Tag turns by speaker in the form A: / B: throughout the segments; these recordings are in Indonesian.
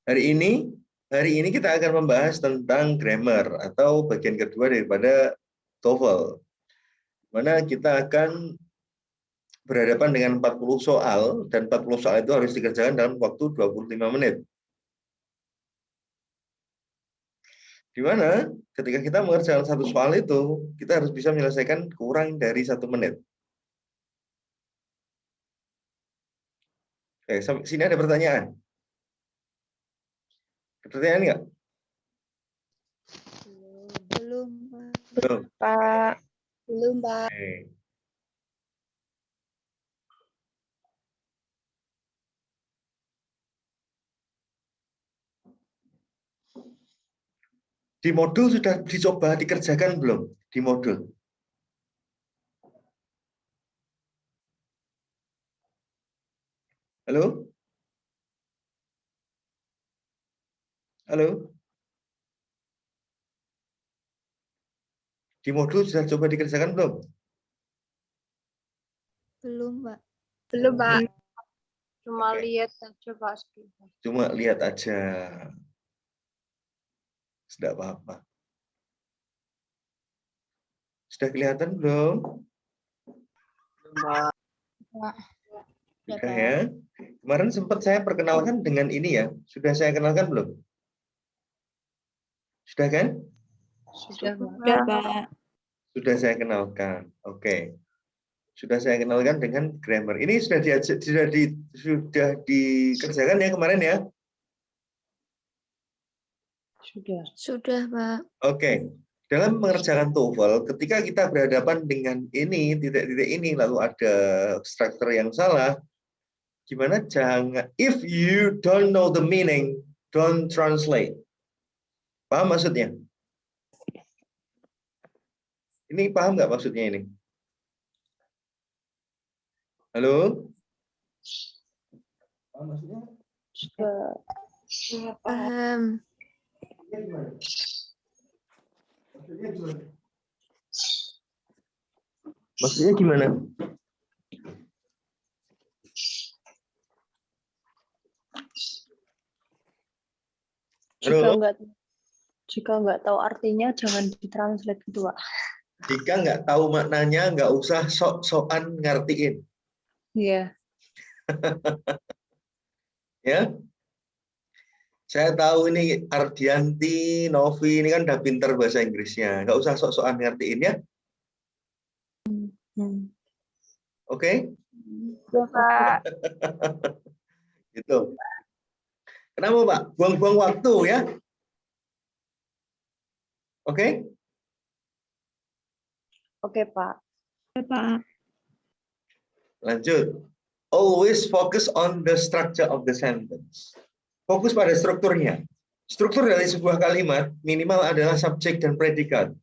A: Hari ini kita akan membahas tentang grammar atau bagian kedua daripada TOEFL. Mana kita akan berhadapan dengan 40 soal dan 40 soal itu harus dikerjakan dalam waktu 25 menit. Di mana ketika kita mengerjakan satu soal itu, kita harus bisa menyelesaikan kurang dari 1 menit. Oke, sampai sini ada pertanyaan? Pertanyaan nggak?
B: Belum,
A: Belum.
B: Pak. Belum, Pak.
A: Oke. Di modul sudah dicoba dikerjakan belum? Di modul. Halo? Halo? Di modul sudah coba dikerjakan belum?
B: Belum, Pak.
C: Belum, Pak. Cuma
A: Oke.
C: lihat aja, Pak.
A: Cuma lihat aja. Tidak apa-apa. Sudah kelihatan belum?
C: Pak.
A: Sudah ya. Kemarin sempat saya perkenalkan dengan ini ya. Sudah saya kenalkan belum? Sudah kan?
C: Sudah, Pak.
B: Sudah, Pak.
A: Sudah saya kenalkan. Oke. Sudah saya kenalkan dengan grammar. Ini sudah dikerjakan ya kemarin ya?
C: Sudah.
B: Sudah, Pak.
A: Oke. Dalam mengerjakan TOEFL, ketika kita berhadapan dengan ini, titik-titik ini, lalu ada struktur yang salah, gimana jangan, if you don't know the meaning, don't translate. Paham maksudnya? Ini paham nggak maksudnya ini? Halo? Paham maksudnya?
C: Sudah.
B: Paham.
A: Maksudnya gimana? Halo?
C: Jika nggak tahu artinya jangan ditranslate gitu, Pak.
A: Jika nggak tahu maknanya, nggak usah sok-sokan ngertiin.
C: Iya.
A: Ya, saya tahu ini Ardianti, Novi, ini kan udah pinter bahasa Inggrisnya. Nggak usah sok-sokan ngertiin ya. Oke?
C: Sudah, Pak.
A: Gitu. Kenapa, Pak? Buang-buang waktu ya. Oke?
C: Oke, Pak.
B: Pak.
A: Lanjut. Always focus on the structure of the sentence. Fokus pada strukturnya. Struktur dari sebuah kalimat minimal adalah subjek dan predikat.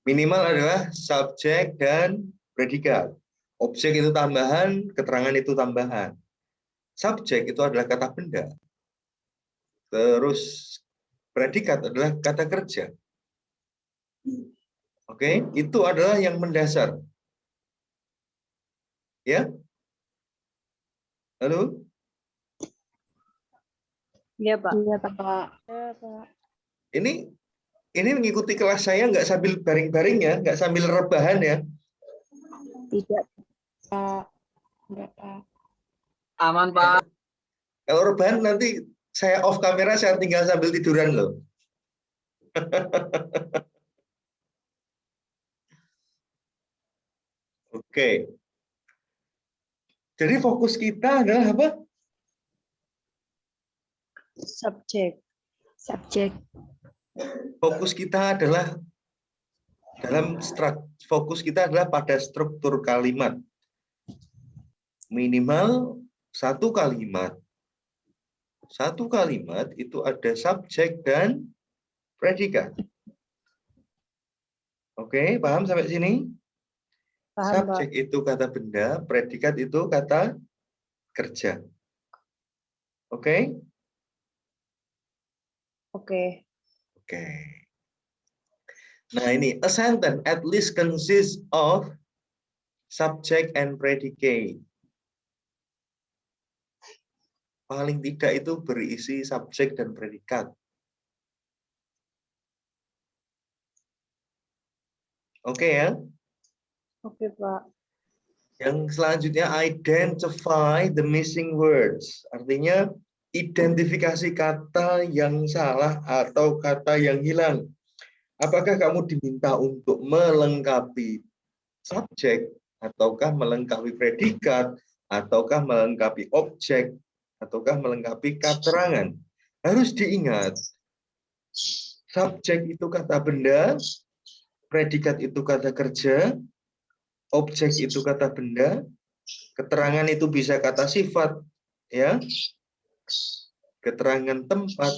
A: Minimal adalah subjek dan predikat. Objek itu tambahan, keterangan itu tambahan. Subjek itu adalah kata benda. Terus predikat adalah kata kerja. Oke, itu adalah yang mendasar. Ya? Halo?
C: Iya, Pak.
B: Iya, Pak.
C: Iya, Pak.
A: Ini mengikuti kelas saya nggak sambil baring-baring ya, nggak sambil rebahan ya.
B: Tidak, Pak. Enggak, Pak.
C: Aman, Pak.
A: Kalau rebahan nanti saya off kamera, saya tinggal sambil tiduran loh. Oke. Jadi fokus kita adalah apa?
C: Subjek.
B: Subjek.
A: Fokus kita adalah fokus kita adalah pada struktur kalimat. Minimal satu kalimat. Satu kalimat itu ada subjek dan predikat. Oke, paham sampai sini?
C: Paham,
A: Subjek
C: Pak.
A: itu kata benda, predikat itu kata kerja. Oke?
C: Oke.
A: Oke. Nah ini, a sentence at least consists of subject and predicate. paling tidak itu berisi subjek dan predikat. Oke ya.
C: Oke, Pak.
A: Yang selanjutnya, identify the missing words. Artinya, identifikasi kata yang salah atau kata yang hilang. Apakah kamu diminta untuk melengkapi subjek, ataukah melengkapi predikat, ataukah melengkapi objek, ataukah melengkapi keterangan? Harus diingat, subjek itu kata benda, predikat itu kata kerja, objek itu kata benda, keterangan itu bisa kata sifat, ya, keterangan tempat,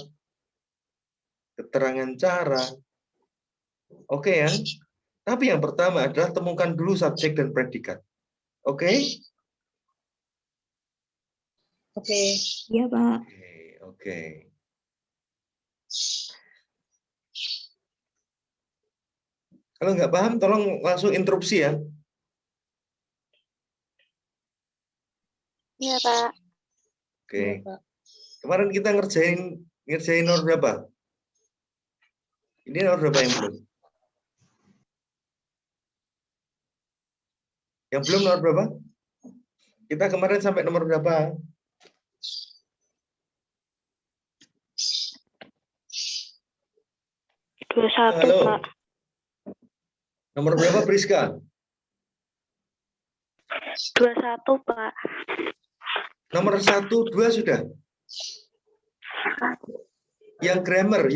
A: keterangan cara. Oke ya. Tapi yang pertama adalah temukan dulu subjek dan predikat. Oke?
C: Oke.
B: Iya, Pak.
A: Oke. Kalau nggak paham, tolong langsung interupsi ya.
B: Iya, Pak.
A: Oke.
C: Iya, Pak.
A: Kemarin kita ngerjain nomor berapa? Ini nomor berapa yang belum? Yang belum nomor berapa? Kita kemarin sampai nomor berapa? Halo.
B: Pak.
A: Nomor berapa, Priska?
B: 21, Pak.
A: Nomor 1, 2 sudah? Yang grammar.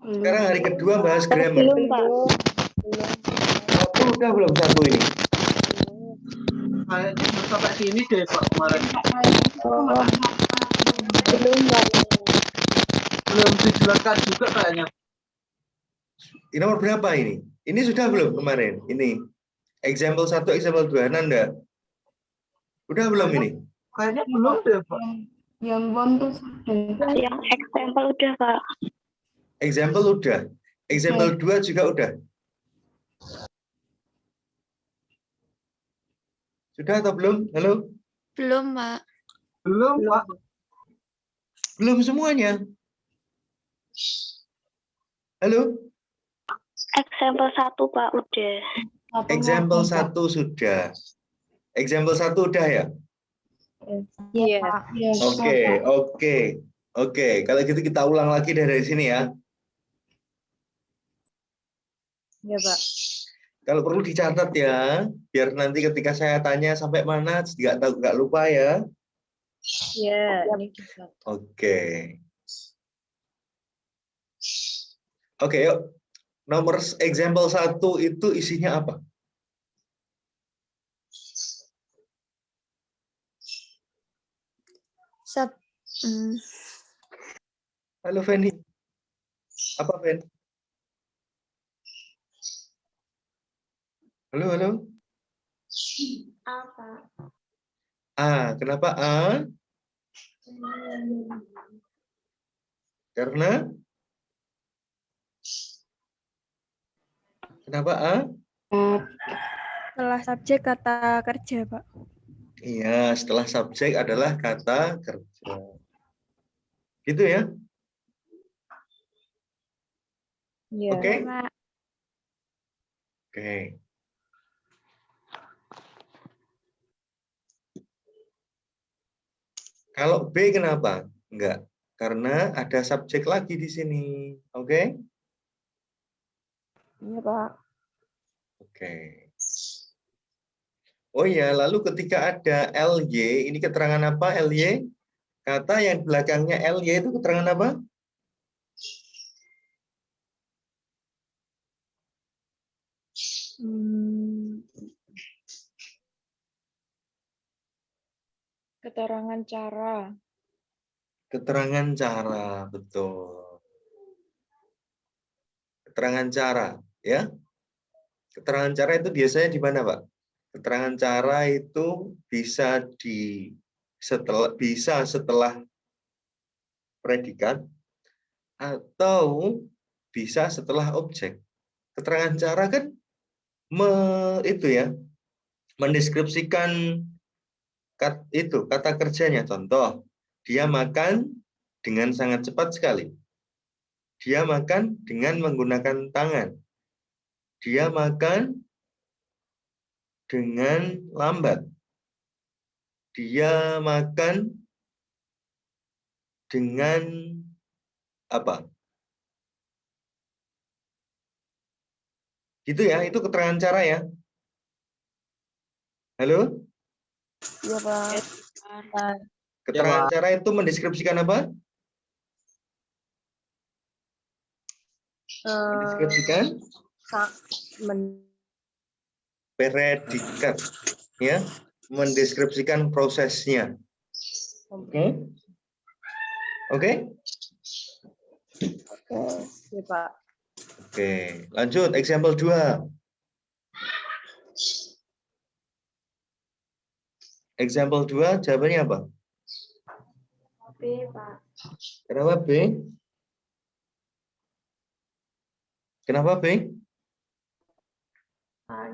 A: Sekarang hari kedua bahas grammar.
B: Belum, Pak.
A: Satu udah belum satu ini?
D: Kayaknya sampai sini deh Pak kemarin.
B: Belum, Pak.
D: Belum dijelaskan juga kayaknya.
A: Ini nomor berapa ini? Ini sudah belum kemarin? Ini example 1, example 2, Nanda. Udah belum ini?
D: Kayaknya belum deh Pak.
B: Yang bom tuh sudah. Yang example udah, Pak.
A: Example udah. Example 2 juga udah. Sudah atau belum? Halo?
B: Belum, Pak.
D: Belum Pak.
A: Belum semuanya. Halo?
B: Example 1, Pak, udah.
A: Example 1 sudah. Example 1 udah ya?
C: Iya.
A: Oke. Kalau gitu kita ulang lagi dari sini ya.
C: Iya, Pak.
A: Kalau perlu dicatat ya, biar nanti ketika saya tanya sampai mana nggak lupa ya.
C: Iya, ini juga.
A: Oke. Oke, yuk. Nomor example 1 itu isinya apa? Halo Feni. Apa Fen? Halo.
B: Apa?
A: A, kenapa A? Karena? Kenapa A?
B: Setelah subjek kata kerja, Pak.
A: Iya, setelah subjek adalah kata kerja. Gitu ya?
C: Iya.
A: Oke?
B: Pak.
A: Oke. Kalau B kenapa? Enggak. Karena ada subjek lagi di sini. Oke?
B: Iya, Pak.
A: Oke. Oh iya, lalu ketika ada LY, ini keterangan apa LY? Kata yang belakangnya LY itu keterangan apa?
B: Keterangan cara.
A: Keterangan cara, betul. Keterangan cara, ya. Keterangan cara itu biasanya di mana, Pak? Keterangan cara itu bisa setelah predikat atau bisa setelah objek. Keterangan cara kan itu ya, mendeskripsikan itu kata kerjanya. Contoh, dia makan dengan sangat cepat sekali. Dia makan dengan menggunakan tangan. Dia makan dengan lambat. Dia makan dengan apa? Gitu ya, itu keterangan cara ya. Halo?
C: Iya, Pak.
A: Keterangan cara itu mendeskripsikan apa? Mendeskripsikan predikat, ya, mendeskripsikan prosesnya. Oke? Oke?
C: Oke, Pak.
A: Oke, lanjut example 2. Example 2 jawabannya apa?
B: B, Pak.
A: Kenapa B? Kenapa B?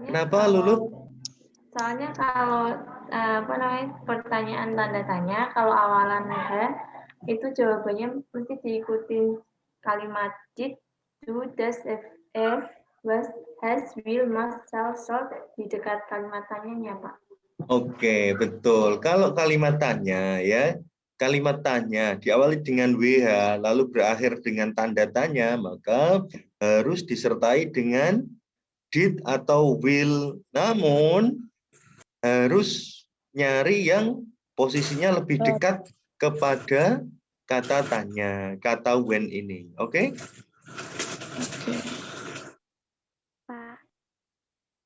A: Kenapa Lulu?
B: Soalnya kalau pertanyaan tanda tanya, kalau awalan H itu jawabannya mesti diikuti kalimat did, do, does, if, was, has, will, must, shall, should di dekat kalimat tanyanya, Pak.
A: Oke, betul. Kalau kalimat tanya ya, kalimat tanya diawali dengan WH lalu berakhir dengan tanda tanya, maka harus disertai dengan did atau will. Namun harus nyari yang posisinya lebih dekat kepada kata tanya, kata when ini. Oke?
B: Pak.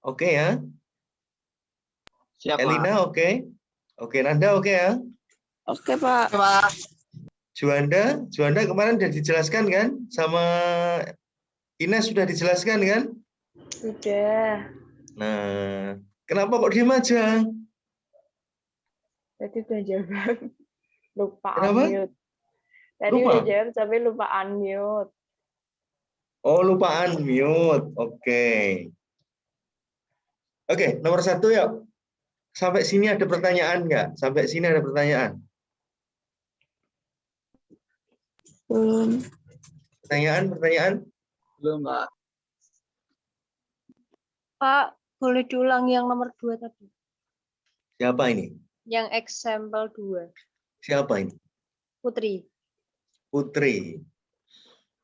A: Oke ya?
D: Siapa?
A: Elina oke? Oke, Nanda oke ya?
C: Oke, Pak.
A: Juanda kemarin sudah dijelaskan kan? Sama Ines sudah dijelaskan kan?
C: Sudah.
A: Nah, kenapa kok diem aja?
C: Tadi udah jawab. Lupa
A: Kenapa?
C: unmute. Tadi
A: Lupa?
C: udah jawab tapi lupa unmute.
A: Oh, lupa unmute. Oke. Oke, nomor 1 yuk. Sampai sini ada pertanyaan nggak? Sampai sini ada pertanyaan? Pertanyaan?
D: Belum, Pak.
C: Pak, boleh diulang yang nomor 2 tadi.
A: Siapa ini?
C: Yang example 2.
A: Siapa ini?
C: Putri.
A: Putri.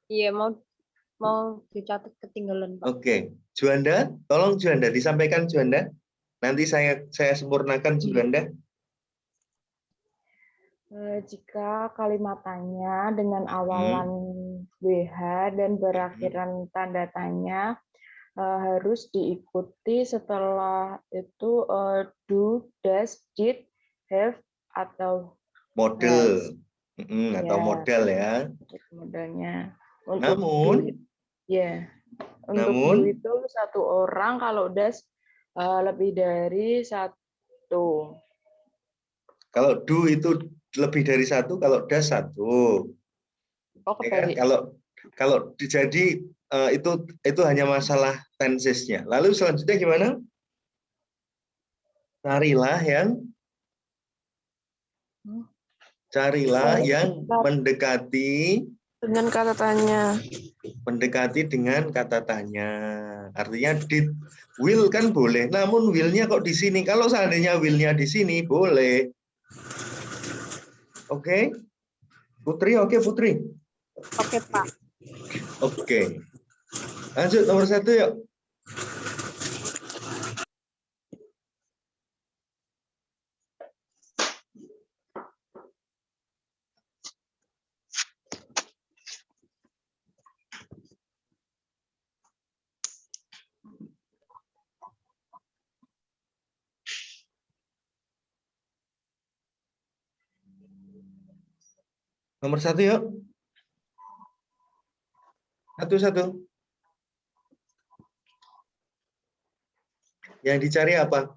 C: Iya, mau dicatat ketinggalan, Pak.
A: Oke. Juanda, tolong Juanda disampaikan Juanda. Nanti saya sempurnakan Juanda.
C: Jika kalimat tanya dengan awalan WH dan berakhiran tanda tanya harus diikuti setelah itu do, does, did, have, atau
A: Model. Atau
C: Ya.
A: model ya.
C: modelnya. Untuk
A: Namun,
C: do, ya. Untuk
A: namun
C: do itu 1 orang, kalau does lebih dari 1.
A: kalau do itu lebih dari 1, kalau does 1.
C: Oh,
A: Ya kan? Kalau jadi itu hanya masalah tensesnya. Lalu selanjutnya gimana? Carilah yang mendekati
C: dengan kata tanya.
A: dengan kata tanya. Artinya did, will kan boleh. Namun will-nya kok di sini? Kalau seandainya will-nya di sini boleh. Oke? Putri, oke Putri.
C: Oke, Pak.
A: Oke. Lanjut nomor 1 yuk. Nomor 1 yuk. Satu. Yang dicari apa?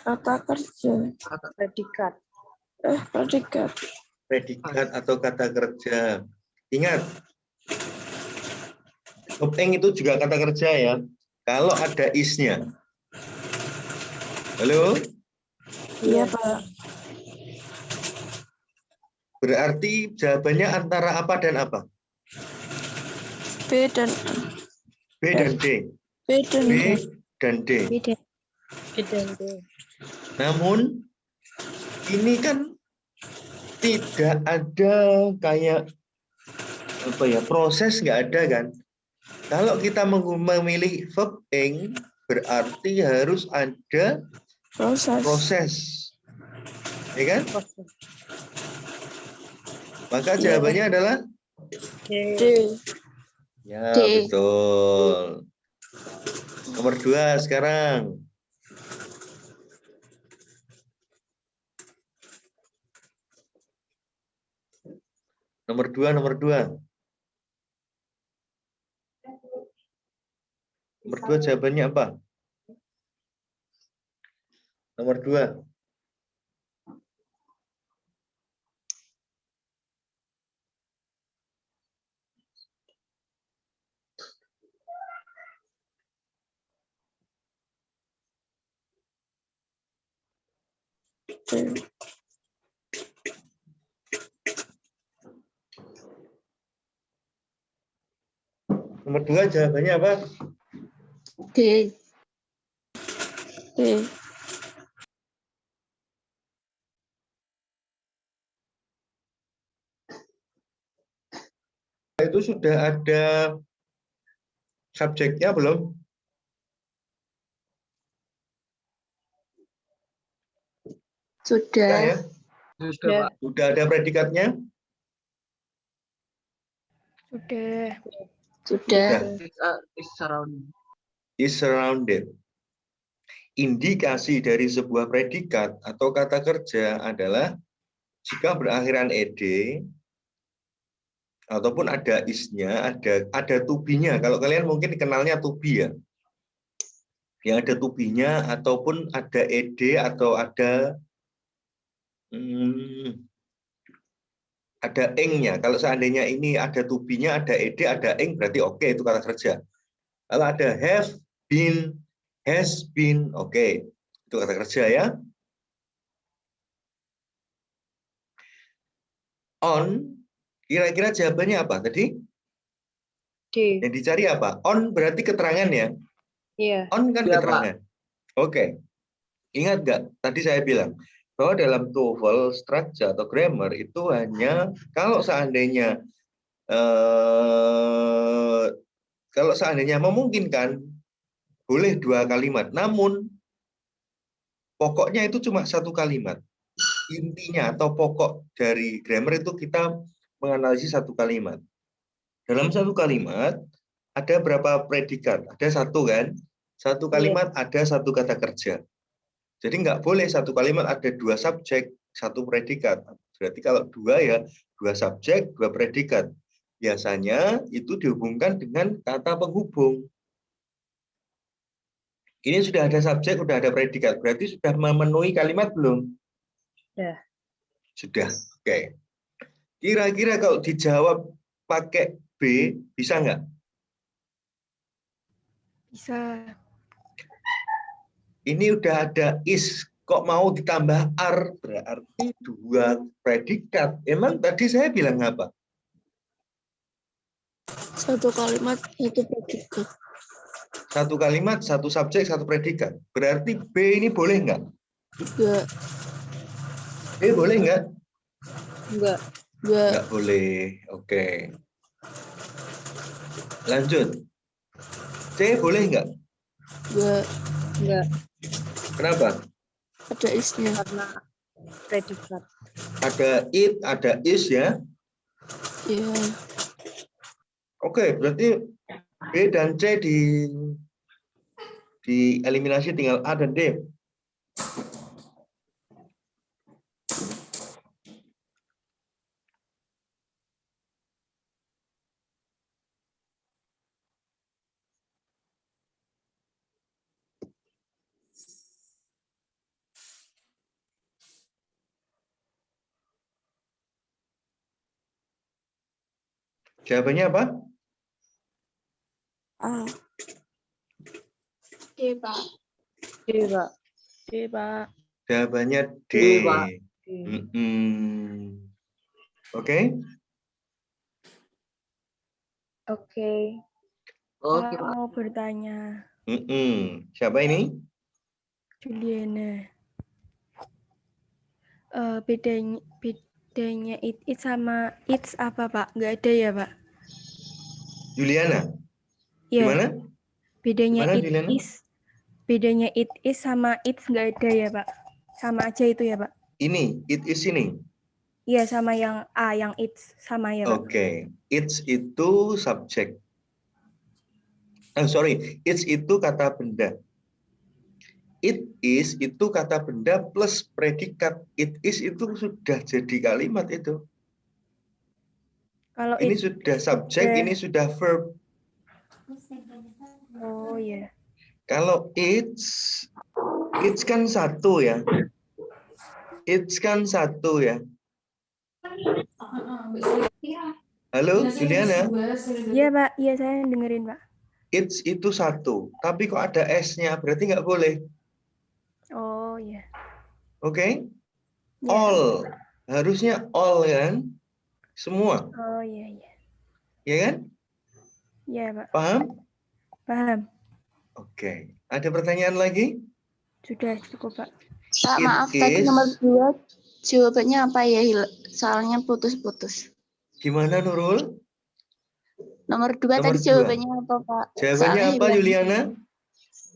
C: Kata kerja. Predikat. Predikat.
A: Predikat atau kata kerja. Ingat, Verb ing itu juga kata kerja ya. Kalau ada is-nya. Halo?
C: Iya,
B: Pak.
A: Berarti jawabannya antara apa dan apa?
B: B dan
A: B dan D.
B: B dan
A: B dan D. Namun ini kan tidak ada kayak apa ya, proses nggak ada kan. Kalau kita memilih verb ing berarti harus ada proses. Ya kan? Maka jawabannya adalah
B: D.
A: ya,
B: D.
A: betul. Nomor 2 sekarang. Nomor 2, nomor 2. Nomor 2 jawabannya apa? Nomor 2. Nomor 2 jawabannya apa?
B: D. D.
A: Itu sudah ada subjeknya belum?
B: Sudah.
A: Ya.
D: Sudah, Pak.
A: Sudah ada predikatnya?
B: Sudah.
A: Sudah.
D: Is surrounding.
A: Is surrounded. Indikasi dari sebuah predikat atau kata kerja adalah jika berakhiran ed ataupun ada is-nya, ada to be-nya. Kalau kalian mungkin kenalnya to be ya. Yang ada to be-nya ataupun ada ed atau ada ing-nya. Kalau seandainya ini ada to be-nya, ada ed, ada ing, berarti oke, itu kata kerja. Kalau ada have been, has been, oke, itu kata kerja ya. On, kira-kira jawabannya apa tadi?
C: D.
A: Yang dicari apa? On berarti keterangan ya.
C: Iya.
A: On kan
D: Iya,
A: keterangan. Oke. Ingat nggak? Tadi saya bilang bahwa dalam TOEFL structure atau grammar itu hanya kalau seandainya memungkinkan boleh 2 kalimat. Namun pokoknya itu cuma 1 kalimat. Intinya atau pokok dari grammar itu kita menganalisis 1 kalimat. Dalam 1 kalimat ada berapa predikat? Ada 1 kan? 1 kalimat ada 1 kata kerja. Jadi nggak boleh 1 kalimat ada 2 subjek, 1 predikat. Berarti kalau 2 ya 2 subjek, 2 predikat. Biasanya itu dihubungkan dengan kata penghubung. Ini sudah ada subjek, sudah ada predikat. Berarti sudah memenuhi kalimat belum?
C: Sudah.
A: Sudah. Oke. Kira-kira kalau dijawab pakai B, bisa nggak?
B: Bisa.
A: Ini udah ada is, kok mau ditambah are, berarti 2 predikat. Emang tadi saya bilang apa?
B: 1 kalimat, 1 predikat.
A: 1 kalimat, 1 subjek, 1 predikat. Berarti B ini boleh nggak?
B: Enggak.
A: B boleh nggak?
C: Enggak.
B: Enggak.
A: Nggak boleh. Oke. Lanjut. C boleh nggak?
B: Enggak.
C: Enggak.
A: Kenapa?
B: Ada isnya.
C: Karena predikat.
A: Ada it, ada is ya.
B: Iya.
A: Oke, berarti B dan C dieliminasi, tinggal A dan D. Jawabannya apa?
E: A.
B: D, Pak.
C: D, Pak. D, Pak.
A: Jawabannya D.
D: D, Pak.
C: D.
A: Oke.
E: Oke.
D: Oke,
E: Saya
D: Pak.
E: mau bertanya.
A: Siapa ini?
E: Juliana. Bedanya it sama it's apa, Pak? Nggak ada ya, Pak?
A: Juliana.
E: Ya,
A: Gimana?
E: bedanya
A: Gimana,
E: it
A: Juliana?
E: is. Bedanya it is sama it's nggak ada ya, Pak? Sama aja itu ya, Pak?
A: Ini, it is ini.
E: Iya, sama yang A, yang it's sama ya, Pak?
A: Oke. It's itu subjek. Sorry, it's itu kata benda. It is itu kata benda plus predikat. It is itu sudah jadi kalimat itu.
E: Kalau
A: Ini
E: it
A: sudah subjek,
E: udah-
A: ini sudah verb.
E: Oh ya.
A: Kalau it's kan satu ya. It's kan satu ya. Halo, Juliana.
E: Iya, Pak. Iya, saya dengerin, Pak.
A: It's itu satu, tapi kok ada S-nya, berarti nggak boleh.
E: Oh ya.
A: Oke?
E: Ya.
A: All. Harusnya all kan? Semua.
E: Oh iya, iya.
A: Ya kan?
E: Iya, Pak.
A: Paham?
E: Paham.
A: Oke. Ada pertanyaan lagi?
E: Sudah cukup, Pak.
F: Pak,
A: It
F: maaf, tadi
A: is-
F: nomor 2 jawabannya apa ya? Soalnya putus-putus.
A: Gimana, Nurul?
F: Nomor 2
A: Nomor
F: tadi
A: dua.
F: jawabannya apa, Pak?
A: Jawabannya
F: Soalnya
A: apa,
F: hilang.
A: Juliana?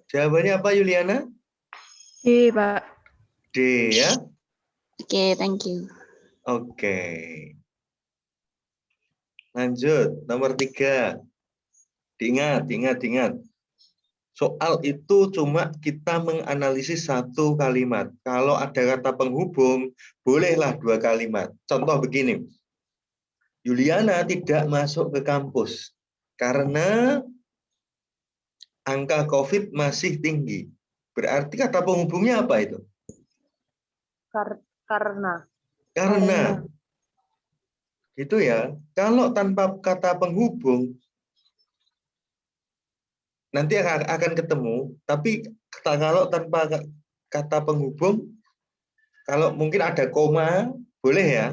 A: Jawabannya apa, Juliana?
E: D, Pak.
A: D ya.
F: Oke, thank you.
A: Oke. Lanjut, nomor 3. Diingat. Soal itu cuma kita menganalisis satu kalimat. Kalau ada kata penghubung, bolehlah 2 kalimat. Contoh begini. Juliana tidak masuk ke kampus karena angka COVID masih tinggi. Berarti kata penghubungnya apa itu?
C: Karena.
A: Karena. Gitu ya. Kalau tanpa kata penghubung, nanti akan ketemu. Tapi kalau tanpa kata penghubung, kalau mungkin ada koma, boleh ya.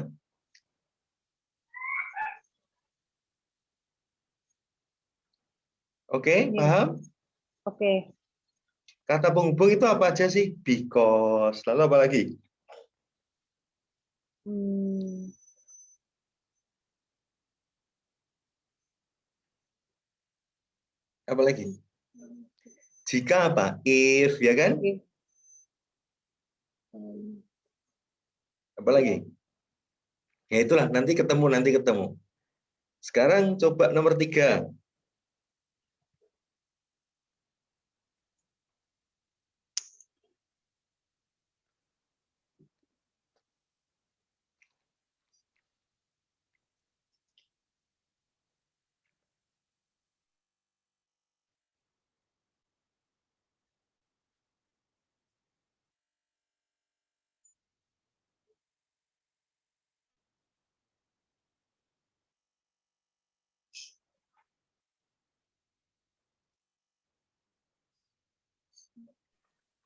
A: Oke,
C: Iya.
A: paham?
C: Oke.
A: Kata penghubung itu apa aja sih? Because. Lalu apa lagi? Apa lagi? Jika apa? If, ya kan?
C: Oke.
A: Apa lagi? Ya itulah, nanti ketemu. Sekarang coba nomor 3.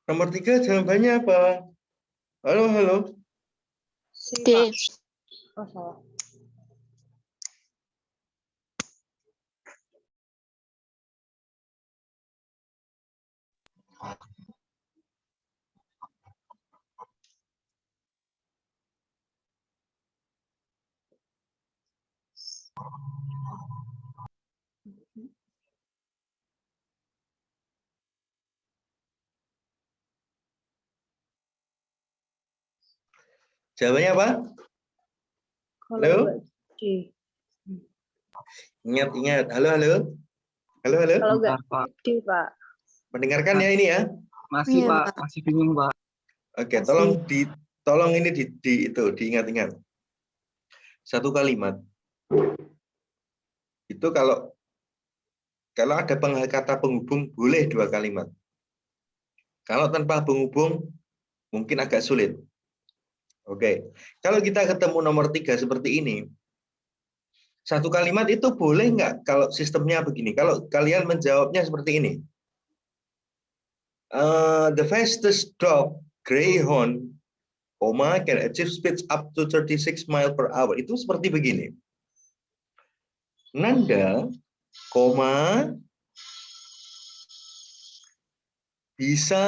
A: Nomor 3 jawabannya apa? Halo.
C: C,
F: D.
C: Pak. Oh, salah.
A: Jawabannya apa?
C: Kalau
A: Halo?
C: nggak D.
A: Ingat. Halo.
C: Kalau nggak
D: Bentar, Pak.
C: D, Pak.
A: Mendengarkan ya ini ya.
D: Masih,
E: Iya,
D: Pak.
E: Pak.
D: Masih bingung, Pak.
A: Oke,
C: Masih.
A: tolong ini diingat-ingat. Satu kalimat. Itu kalau ada kata penghubung boleh 2 kalimat. Kalau tanpa penghubung mungkin agak sulit. Oke. Kalau kita ketemu nomor 3 seperti ini, Satu kalimat itu boleh nggak kalau sistemnya begini? Kalau kalian menjawabnya seperti ini. The fastest dog, greyhound, can achieve speeds up to 36 mile per hour. Itu seperti begini. Nanda, bisa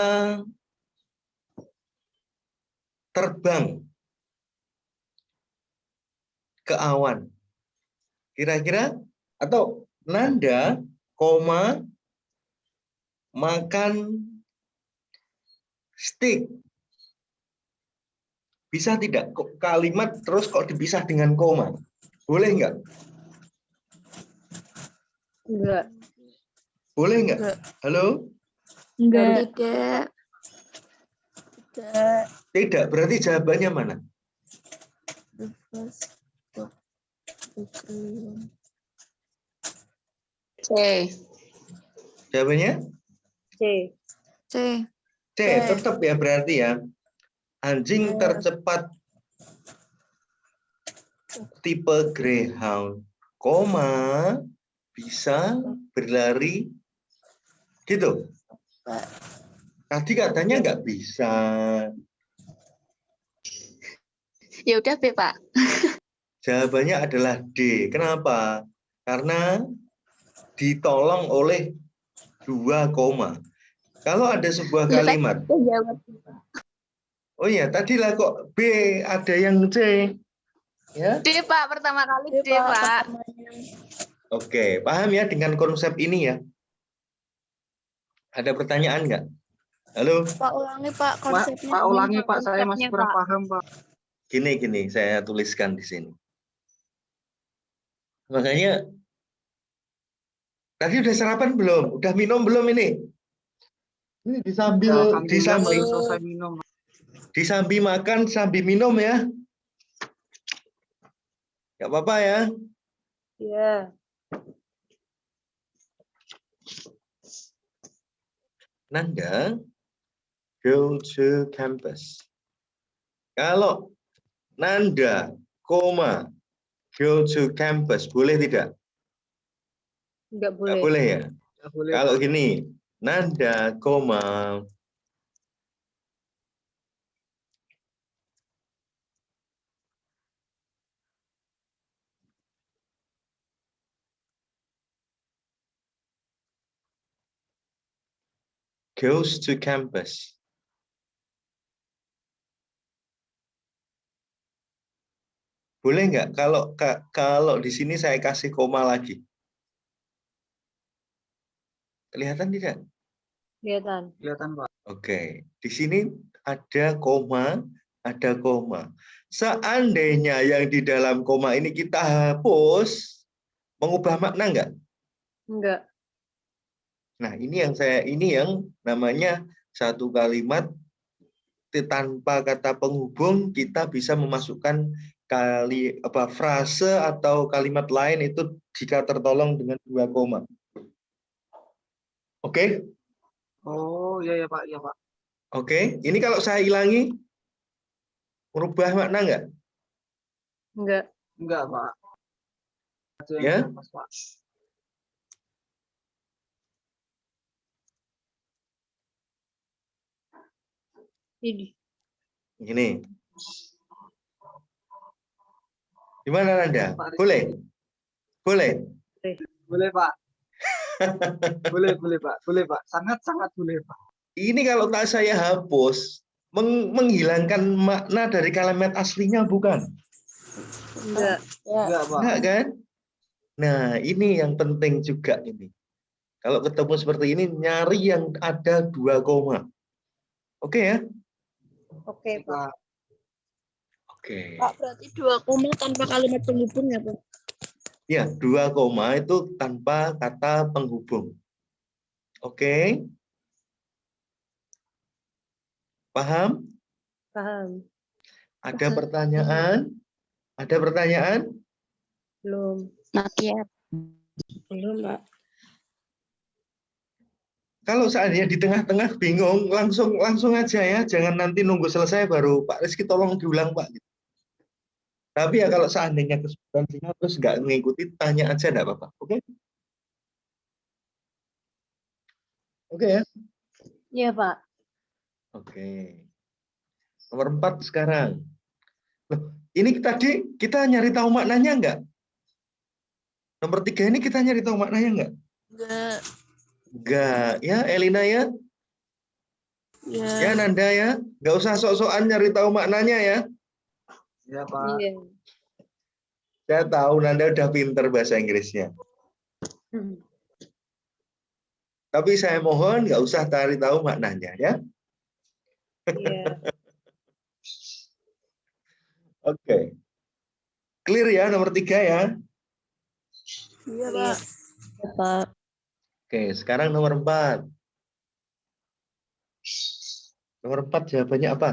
A: terbang ke awan. Kira-kira atau Nanda, makan steak. Bisa tidak? Kalimat terus kok dipisah dengan koma? Boleh nggak?
C: Enggak.
A: Boleh nggak?
F: Nggak.
A: Halo?
E: Enggak.
F: Tidak.
E: Tidak.
A: Tidak. Berarti jawabannya mana?
F: The first dog, the greyhound. C.
A: Jawabannya?
C: C.
F: C.
A: C. Tetap ya berarti ya. Anjing tercepat tipe greyhound, bisa berlari gitu. Tadi katanya nggak bisa.
F: Ya udah B, Pak.
A: Jawabannya adalah D. Kenapa? Karena ditolong oleh 2 koma. Kalau ada sebuah kalimat. Oh iya, tadilah kok B, ada yang C. Ya.
F: D, Pak. Pertama kali D, Pak.
A: Oke, paham ya dengan konsep ini ya? Ada pertanyaan nggak? Halo?
F: Pak, ulangi, Pak.
D: Pak,
F: Konsepnya.
D: Pak ulangi Pak, saya
F: Konsepnya,
D: masih kurang
F: Pak.
D: paham Pak.
A: Gini, saya tuliskan di sini. Makanya, tadi udah sarapan belum? Udah minum belum ini? Ini
D: Alhamdulillah baru selesai minum.
A: disambi makan, sambil minum ya. Nggak apa-apa ya.
C: Iya.
A: Nanda, go to campus. Kalau Nanda, go to campus, boleh tidak?
C: Enggak
A: Nggak
C: boleh.
A: boleh ya?
D: Ya, boleh,
A: Kalau
D: Pak.
A: gini, Nanda, goes to campus. Boleh nggak kalau di sini saya kasih koma lagi? Kelihatan tidak?
C: Kelihatan.
D: Kelihatan Pak.
A: Oke, di sini ada koma. Seandainya yang di dalam koma ini kita hapus, mengubah makna nggak?
C: Enggak.
A: Nah, ini yang namanya satu kalimat tanpa kata penghubung kita bisa memasukkan frase atau kalimat lain itu jika tertolong dengan 2 koma. Oke?
D: Oh, iya ya Pak, iya Pak.
A: Oke, ini kalau saya hilangi merubah makna nggak?
C: Enggak.
D: Enggak Pak. Itu yang
A: Ya?
D: pas, Pak.
C: Ini.
A: Gini. Gimana Nanda? Boleh? Boleh?
D: Boleh Pak. boleh Pak. Boleh Pak. Sangat boleh Pak.
A: Ini kalau tak saya hapus, menghilangkan makna dari kalimat aslinya bukan?
C: Enggak.
D: Enggak Pak.
A: Enggak kan? Nah, ini yang penting juga ini. Kalau ketemu seperti ini, nyari yang ada 2 koma. Oke ya?
C: Oke, Pak.
A: Oke.
F: Pak, berarti 2 koma tanpa kalimat penghubung ya, Pak?
A: Ya, 2 koma itu tanpa kata penghubung. Oke? Paham?
C: Paham.
A: Ada pertanyaan? Ada pertanyaan?
C: Belum.
F: Not yet.
C: Belum, Pak.
A: Kalau seandainya di tengah-tengah bingung, langsung aja ya. Jangan nanti nunggu selesai baru Pak Rizky tolong diulang Pak. Tapi ya kalau seandainya substansinya terus nggak mengikuti, tanya aja nggak apa-apa. Oke? Oke ya?
C: Iya, Pak.
A: Oke. Nomor 4 sekarang. Loh, ini tadi kita nyari tahu maknanya nggak? Nomor 3 ini kita nyari tahu maknanya nggak?
C: Enggak.
A: Nggak. Ya, Elina ya?
C: Ya.
A: Ya, Nanda ya? Nggak usah sok-sokan nyari tahu maknanya ya.
D: Iya, Pak.
C: Iya.
A: Saya tahu Nanda udah pinter bahasa Inggrisnya. Tapi saya mohon nggak usah cari tahu maknanya ya.
C: Iya.
A: Oke. Clear ya nomor 3 ya.
C: Iya, Pak. Iya, Pak.
A: Oke, sekarang nomor 4. Nomor 4 jawabannya apa?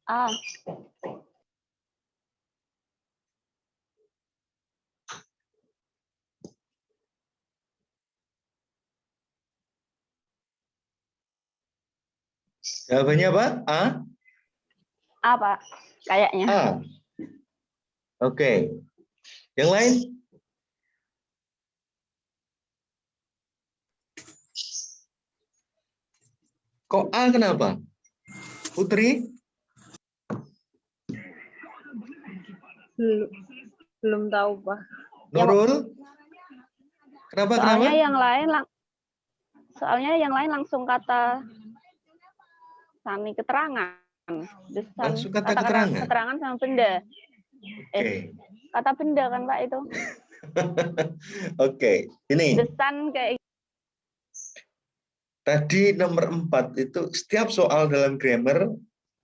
F: A.
A: Jawabannya apa? A?
F: A, Pak. Kayaknya.
A: A. Oke. Yang lain? Kok A kenapa? Putri?
C: Belum tahu, Pak.
A: Nurul? Kenapa?
F: Soalnya
A: Kenapa?
F: yang lain langsung kata sami keterangan. Desan,
A: Langsung kata
F: kata-kata
A: keterangan.
F: keterangan sama benda.
A: Oke.
F: Kata benda kan, Pak, itu.
A: Oke. Ini.
F: Desan kayak
A: Tadi nomor 4 itu setiap soal dalam grammar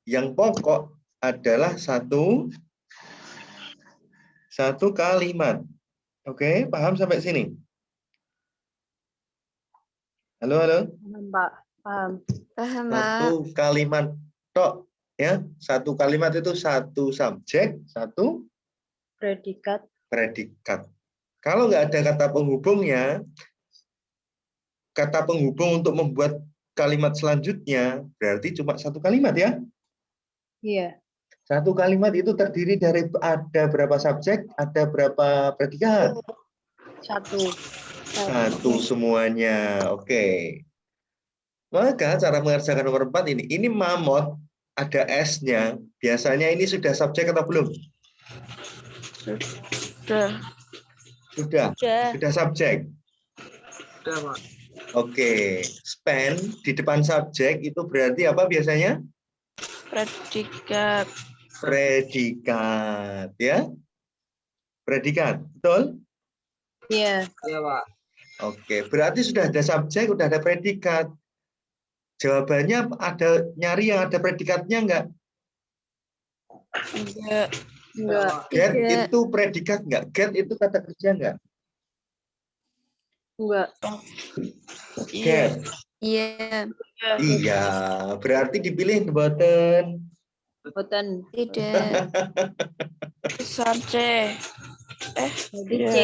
A: yang pokok adalah satu kalimat. Oke, paham sampai sini? Halo, halo.
C: Paham, Pak. Paham.
B: Paham,
A: Satu kalimat tok ya. Satu kalimat itu satu subjek, satu
C: Predikat.
A: predikat. Kalau nggak ada kata penghubungnya, kata penghubung untuk membuat kalimat selanjutnya berarti cuma satu kalimat ya.
C: Iya.
A: Satu kalimat itu terdiri dari ada berapa subjek, ada berapa predikat?
C: Satu.
A: Satu semuanya. Oke. Maka cara mengerjakan nomor 4 ini mamot, ada S-nya. Biasanya ini sudah subjek atau belum?
C: Sudah.
A: Sudah subjek.
D: Udah, Pak.
A: Oke. Span di depan subjek itu berarti apa biasanya?
C: Predikat.
A: Predikat, ya. Predikat, betul?
C: Iya.
D: Iya, Pak.
A: Oke, berarti sudah ada subjek, sudah ada predikat. Jawabannya ada nyari yang ada predikatnya enggak?
C: Enggak.
D: Enggak, Pak.
A: Get
B: Tidak.
A: itu predikat enggak? Get itu kata kerja enggak?
C: Enggak.
A: Get.
B: Iya.
A: Iya, berarti dipilih boten.
C: Boten.
B: Tidak.
C: Besar C. Jadi C.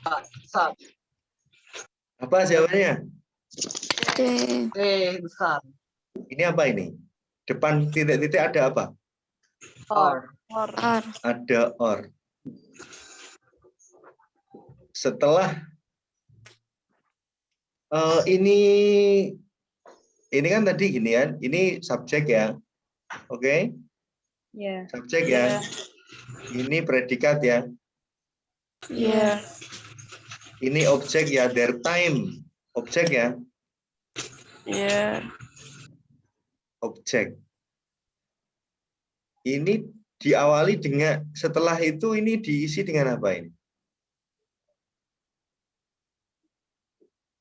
D: Besar.
A: Apa jawabannya?
B: C.
D: Besar.
A: Ini apa ini? Depan titik-titik ada apa?
D: Or.
B: R.
A: Ada or. Setelah ini kan tadi gini ya, ini subjek ya. Oke?
C: Iya.
A: Subjek ya. Ini predikat ya.
C: Iya.
A: Ini objek ya, their time. Objek ya.
C: Iya.
A: Objek. Ini diawali dengan, setelah itu ini diisi dengan apa ini?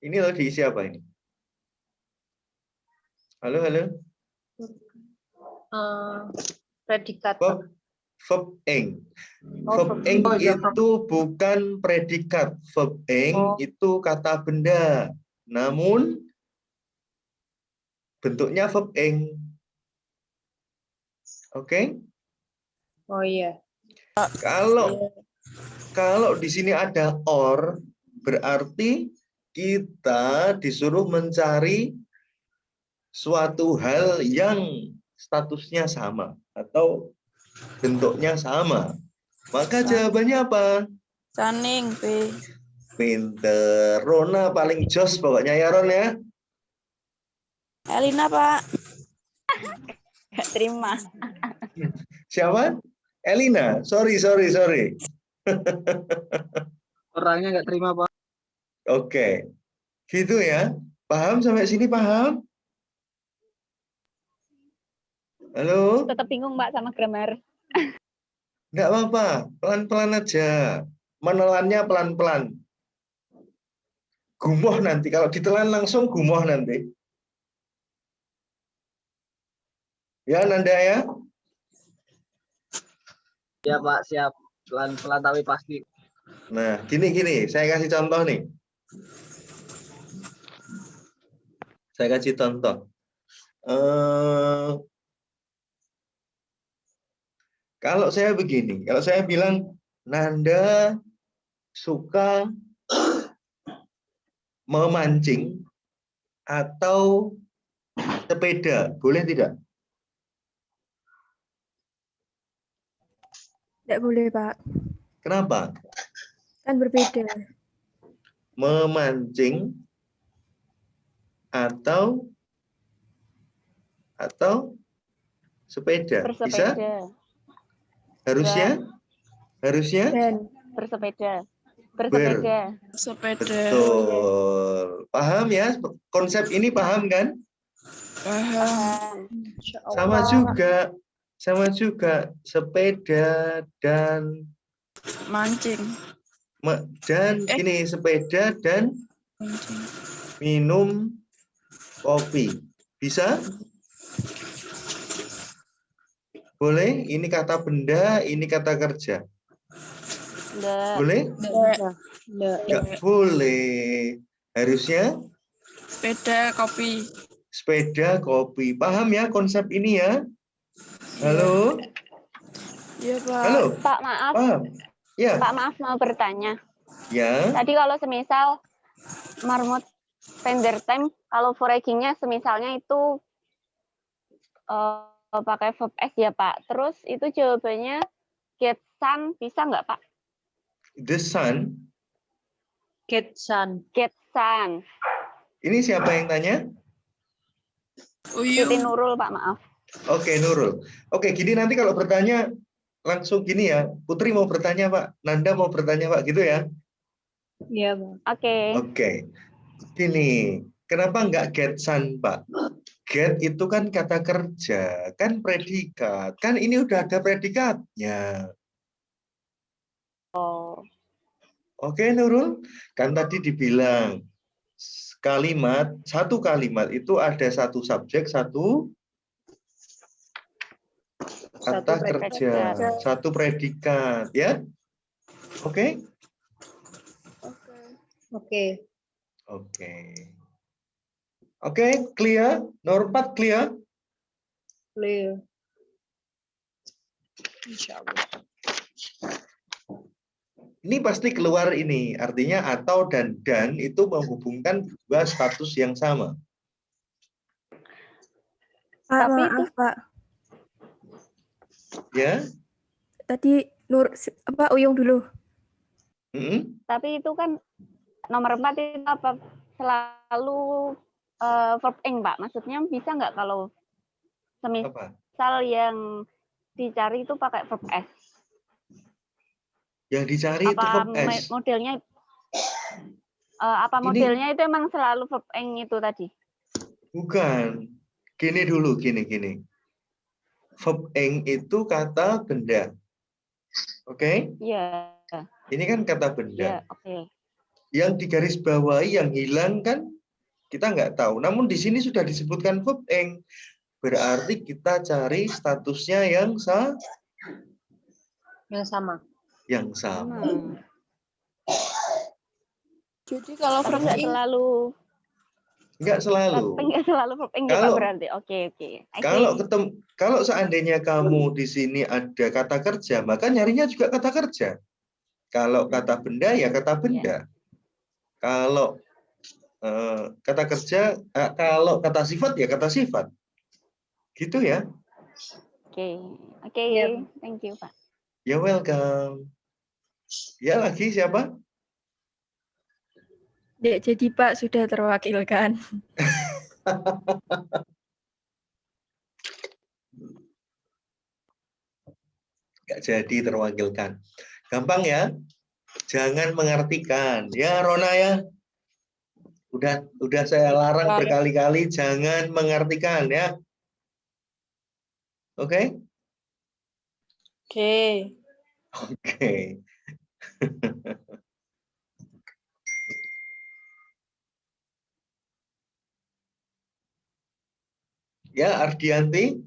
A: Ini loh diisi apa ini? Halo, halo.
C: Predikat.
A: Bob, Verb ing.
C: Oh,
A: Verb
C: verb
A: ing
D: ing. Oh, iya, verb.
A: itu bukan predikat. Verb ing
C: Oh.
A: itu kata benda. Namun bentuknya verb ing. Oke?
C: Oh iya.
A: Kalau di sini ada or, berarti kita disuruh mencari suatu hal yang statusnya sama atau bentuknya sama. Maka jawabannya apa?
C: Saning, P.
A: Pinter. Rona paling jos pokoknya ya Ron ya.
C: Elina, Pak. Gak terima.
A: Siapa? Elina. Sorry.
D: Orangnya nggak terima, Pak.
A: Oke. Gitu ya. Paham sampai sini paham? Halo?
G: Tetap bingung Mbak sama grammar.
A: Enggak apa-apa. Pelan-pelan aja. Menelannya pelan-pelan. Gumoh nanti. Kalau ditelan langsung gumoh nanti. Ya, Nanda ya?
D: Ya, Pak, siap. Pelan-pelan tapi pasti.
A: Nah, gini. Saya kasih contoh nih. Saya kasih contoh. Kalau saya begini, kalau saya bilang Nanda suka memancing atau sepeda, boleh tidak?
E: Tidak boleh, Pak.
A: Kenapa?
E: Kan berbeda.
A: Memancing atau sepeda. Bisa?
G: Bersepeda.
A: Harusnya?
E: Dan
G: Bersepeda. Bersepeda.
A: Betul. Paham ya? Konsep ini paham kan?
G: Paham.
A: Sama juga sepeda dan
C: Mancing.
A: gini, sepeda dan minum kopi. Bisa? Boleh? Ini kata benda, ini kata kerja.
G: Nggak.
A: Boleh?
C: Enggak.
A: Nggak boleh. Harusnya sepeda kopi. Paham ya konsep ini ya? Halo?
C: Iya, Pak.
A: Halo?
G: Pak maaf,
A: Paham? Ya.
G: Pak maaf mau bertanya.
A: Ya.
G: Tadi kalau semisal marmut Pendertime, kalau foragingnya semisalnya itu pakai verb S ya Pak. Terus itu jawabannya get sun bisa nggak Pak?
A: The sun.
G: Get sun.
A: Ini siapa yang tanya?
G: Siti Nurul Pak maaf.
A: Oke, Nurul. Oke, gini nanti kalau bertanya langsung gini ya. Putri mau bertanya, Pak. Nanda mau bertanya, Pak. Gitu ya?
G: Iya, Pak. Oke.
A: Oke. Gini, kenapa nggak get sun, Pak? Get itu kan kata kerja, kan predikat. Kan ini udah ada predikatnya.
G: Oh.
A: Oke, Nurul. Kan tadi dibilang satu kalimat itu ada satu subjek, satu kata kerja, satu predikat, ya? Oke?
G: Oke.
A: Oke, clear? Norpat clear?
G: Clear.
A: Ini pasti keluar ini, artinya atau dan itu menghubungkan dua status yang sama.
E: Pak,
G: Tapi
E: maaf, Pak.
A: Ya?
E: Tadi Uyung dulu.
G: Tapi itu kan nomor 4 itu apa selalu verb ing Pak. Maksudnya bisa nggak kalau semisal yang dicari itu pakai verb S?
A: Yang dicari itu verb S.
G: Modelnya modelnya itu emang selalu verb ing itu tadi?
A: Bukan. Gini dulu, gini. Verb ing itu kata benda. Oke?
G: Iya.
A: Ini kan kata benda.
G: Iya, oke.
A: Yang digarisbawahi, yang hilang kan kita nggak tahu. Namun di sini sudah disebutkan verb ing. Berarti kita cari statusnya yang
H: Yang sama.
A: Yang sama.
F: Jadi kalau
G: Tapi
F: verb
G: nggak
F: ing
G: selalu.
A: Enggak selalu.
G: Tapi nggak selalu verb ing ya Pak
A: Kalau
G: berarti. Oke. I
A: kalau
G: see.
A: kalau seandainya kamu di sini ada kata kerja, maka nyarinya juga kata kerja. Kalau kata benda ya kata benda. Kalau kata kerja, kalau kata sifat ya kata sifat. Gitu ya.
G: Oke. Thank you Pak.
A: You're welcome. Ya lagi siapa?
E: Ya, jadi Pak sudah terwakilkan.
A: Nggak jadi terwakilkan. Gampang ya. Jangan mengartikan. Ya Rona ya. Udah saya larang berkali-kali jangan mengartikan ya. Oke? Oke. Ya, Ardianti.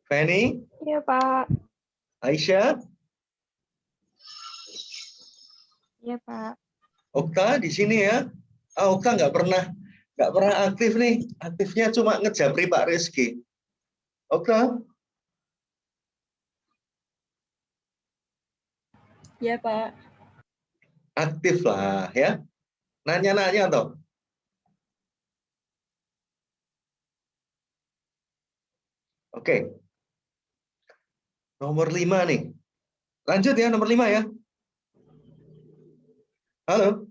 A: Fanny.
E: Iya, Pak.
A: Aisyah.
E: Iya, Pak.
A: Okta di sini ya. Okta nggak pernah aktif nih. Aktifnya cuma ngejapri Pak Rizky. Okta.
E: Iya, Pak.
A: Aktif lah ya. Nanya-nanya toh. Oke. Nomor 5 nih. Lanjut ya nomor 5 ya. Halo.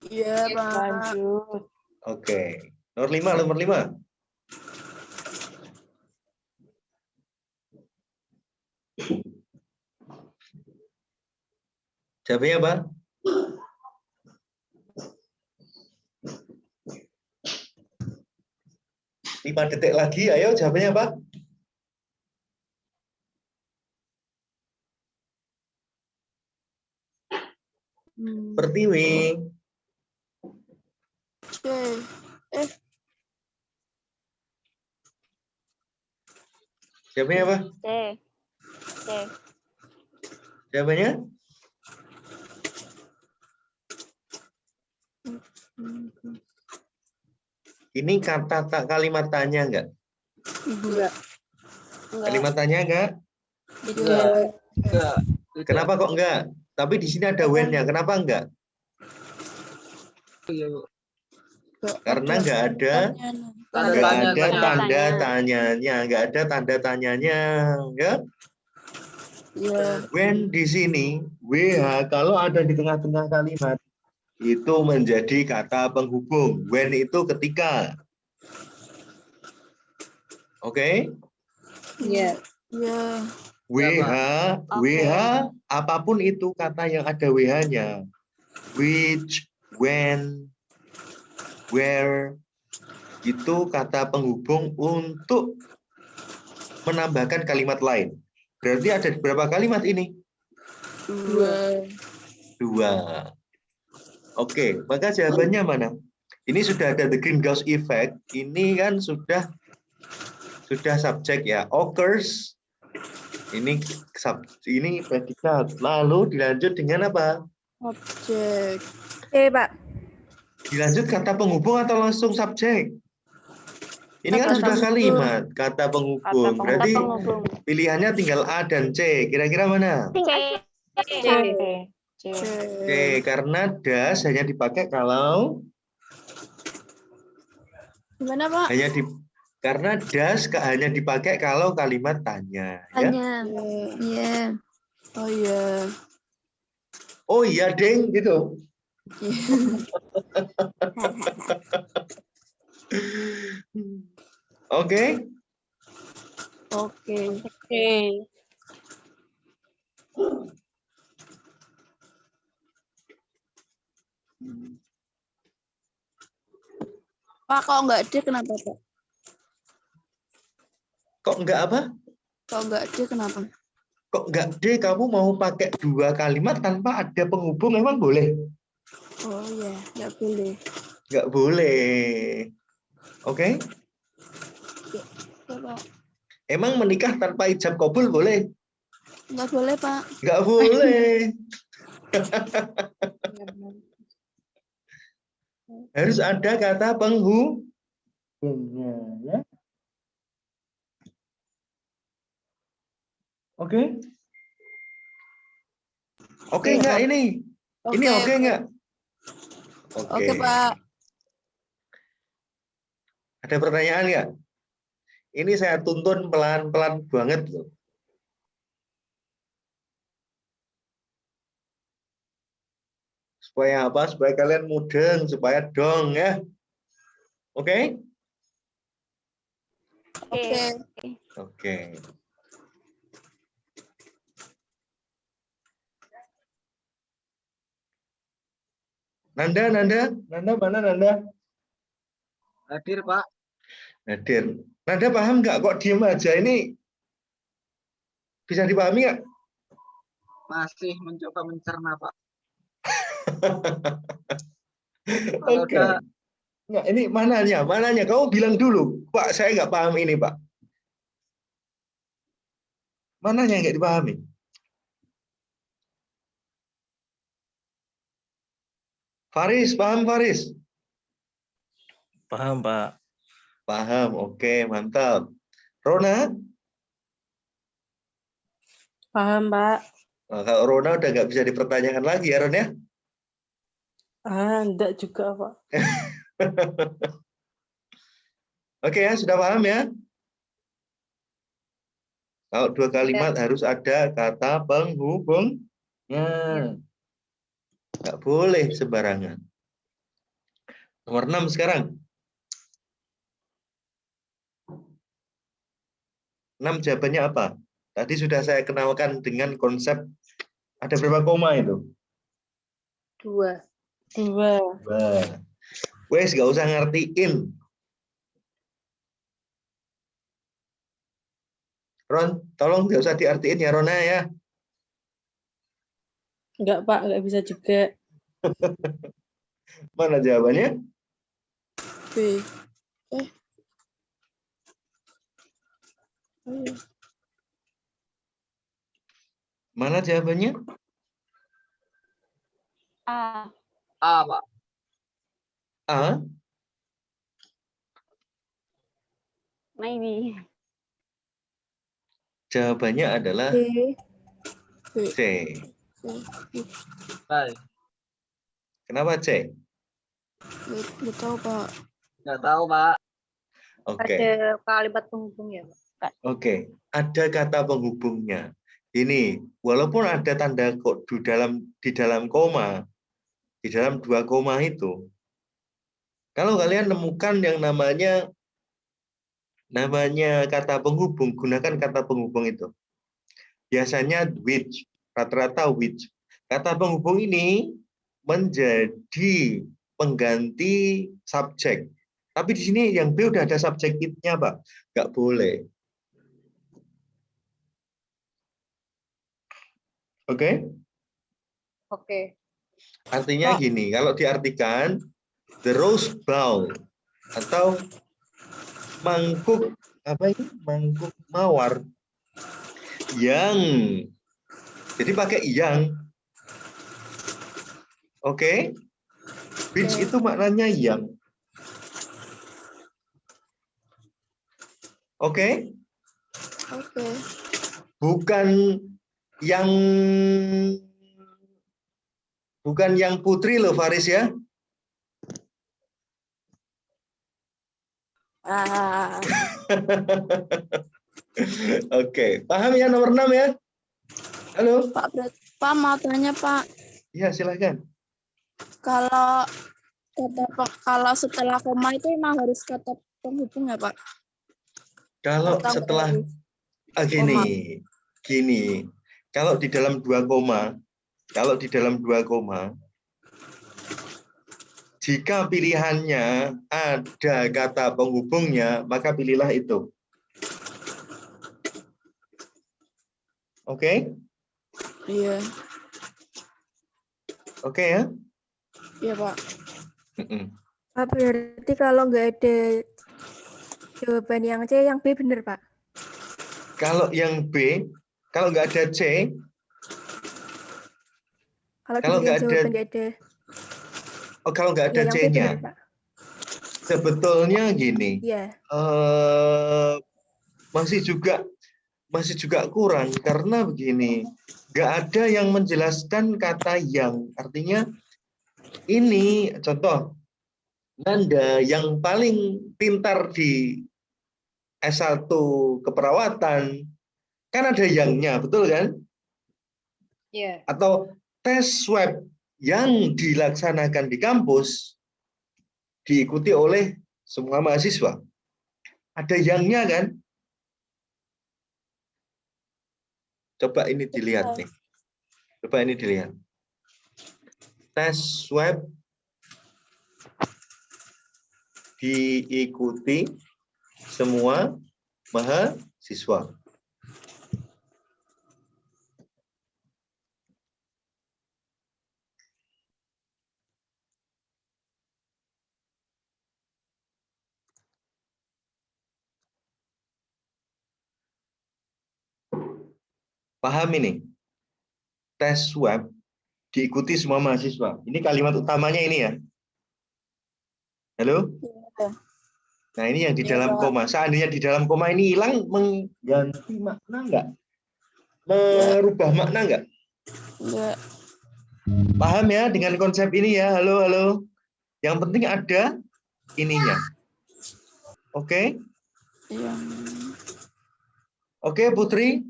F: Iya, Pak.
C: Lanjut.
A: Oke. Nomor 5. Jawabnya apa? Lima detik lagi, ayo jawabnya apa? Pertiwi. Jawabnya apa?
G: C.
A: Jawabannya? Ini kata kalimat tanya enggak?
F: Enggak.
A: Kalimat tanya enggak?
D: Enggak.
A: Kenapa kok enggak? Tapi di sini ada when-nya. Kenapa enggak? Karena enggak ada tanda tanyanya, enggak ada tanda tanyanya, ya? When di sini, WH kalau ada di tengah-tengah kalimat itu menjadi kata penghubung. When itu ketika. Oke?
F: Iya.
A: WH apapun itu kata yang ada WH-nya. Which, when, where itu kata penghubung untuk menambahkan kalimat lain. Berarti ada berapa kalimat ini? 2. Oke, maka jawabannya mana? Ini sudah ada the green gauss effect. Ini kan sudah subjek ya. Occurs. Ini predikat. Lalu dilanjut dengan apa?
F: Objek.
E: Pak.
A: Dilanjut kata penghubung atau langsung subjek? Ini kan sudah kalimat, kata penghubung. Berarti pilihannya tinggal A dan C. Kira-kira mana?
G: C.
A: Karena das hanya dipakai kalau
F: Gimana, Pak?
A: karena das hanya dipakai kalau kalimat tanya. Ya?
F: Iya. Oh iya.
A: Oh iya, deng, gitu. Oke.
F: Pak, kok enggak D kenapa, Pak?
A: Kok enggak apa?
F: Kok enggak D kenapa?
A: Kok enggak D, kamu mau pakai 2 kalimat tanpa ada penghubung, emang boleh?
F: Oh iya, enggak boleh.
A: Enggak boleh. Oke?
F: Ya, Pak.
A: Emang menikah tanpa ijab kabul boleh?
F: Nggak boleh, Pak.
A: Nggak boleh. Harus ada kata penghubungnya, ya. Oke? Oke
F: Iya,
A: nggak
F: Pak.
A: ini? Ini
F: Oke,
A: oke nggak?
F: Oke, Pak.
A: Ada pertanyaan nggak? Ini saya tuntun pelan-pelan banget loh. Supaya apa? Supaya kalian mudeng, supaya dong ya. Oke?
F: Oke.
A: Oke. Nanda mana Nanda?
D: Hadir, Pak.
A: Hadir. Nanda paham nggak? Kok diem aja ini? Bisa dipahami nggak?
D: Masih mencoba mencerna, Pak.
A: Oke. Nggak, ini mananya? Mananya? Kamu bilang dulu, Pak, saya nggak paham ini, Pak. Mananya yang nggak dipahami? Faris, paham Faris?
H: Paham, Pak.
A: Paham, oke, mantap. Rona?
C: Paham, Pak.
A: Nah, kalau Rona udah nggak bisa dipertanyakan lagi ya, Ron ya?
C: Enggak juga, Pak.
A: Oke ya, sudah paham ya? Kalau dua kalimat harus ada kata penghubungnya. Nggak boleh sembarangan. Nomor 6 sekarang. 6 jawabannya apa? Tadi sudah saya kenalkan dengan konsep ada berapa koma itu?
C: 2.
A: Wes nggak usah ngertiin. Ron, tolong nggak usah diartiin ya Rona ya.
C: Enggak, Pak. Enggak bisa juga.
A: Mana jawabannya?
F: B.
A: Mana jawabannya?
G: A.
D: A, Pak.
A: A.
G: Maybe.
A: Jawabannya adalah
E: B.
A: C.
D: Baik.
A: Kenapa C?
F: Nggak tahu, Pak.
D: Nggak tahu, Pak.
A: Oke.
C: Ada kalimat penghubung ya, Pak?
A: Oke, ada kata penghubungnya. Ini walaupun ada tanda kok di dalam koma, di dalam 2 koma itu, kalau kalian nemukan yang namanya kata penghubung, gunakan kata penghubung itu. Biasanya which, rata-rata which. Kata penghubung ini menjadi pengganti subjek. Tapi di sini yang B udah ada subjektifnya, Pak. Nggak boleh. Oke?
C: Oke.
A: Artinya gini, kalau diartikan the rose bowl atau mangkuk apa ini? Mangkuk mawar yang, jadi pakai yang. Oke? Which itu maknanya yang. Oke?
F: Oke.
A: Bukan yang putri loh Faris ya. Oke, paham ya nomor 6 ya? Halo?
F: Pak mau tanya, Pak.
A: Iya, silahkan.
F: Kalau setelah koma itu emang harus kata penghubung ya, Pak?
A: Kalau
F: Atau
A: setelah
F: harus
A: gini, kalau di dalam 2 koma, jika pilihannya ada kata penghubungnya, maka pilihlah itu. Oke?
F: Iya.
A: Oke ya?
F: Iya, Pak.
E: Pak, berarti kalau nggak ada jawaban yang C, yang B benar, Pak?
A: Kalau yang B, Kalau nggak ada C,
E: Kalau
A: nggak
E: di
A: ada,
E: jawaban nggak ada.
A: oh kalau nggak ada
E: Ya, yang B
A: C-nya,
E: benar, Pak.
A: sebetulnya gini,
E: Iya.
A: masih juga kurang karena begini, nggak ada yang menjelaskan kata yang, artinya ini contoh Nanda yang paling pintar di S1 keperawatan kan ada yangnya, betul kan?
C: Iya.
A: Atau tes swab yang dilaksanakan di kampus diikuti oleh semua mahasiswa. Ada yangnya kan? Coba ini dilihat nih. Coba ini dilihat. Tes swab diikuti semua mahasiswa. Paham ini? Tes swab diikuti semua mahasiswa. Ini kalimat utamanya ini ya. Halo? Nah, ini yang di dalam koma. Seandainya di dalam koma ini hilang, mengganti makna enggak? Merubah makna enggak?
C: Enggak.
A: Paham ya dengan konsep ini ya? Halo, halo. Yang penting ada ininya. Oke?
C: Iya.
A: Oke, Putri?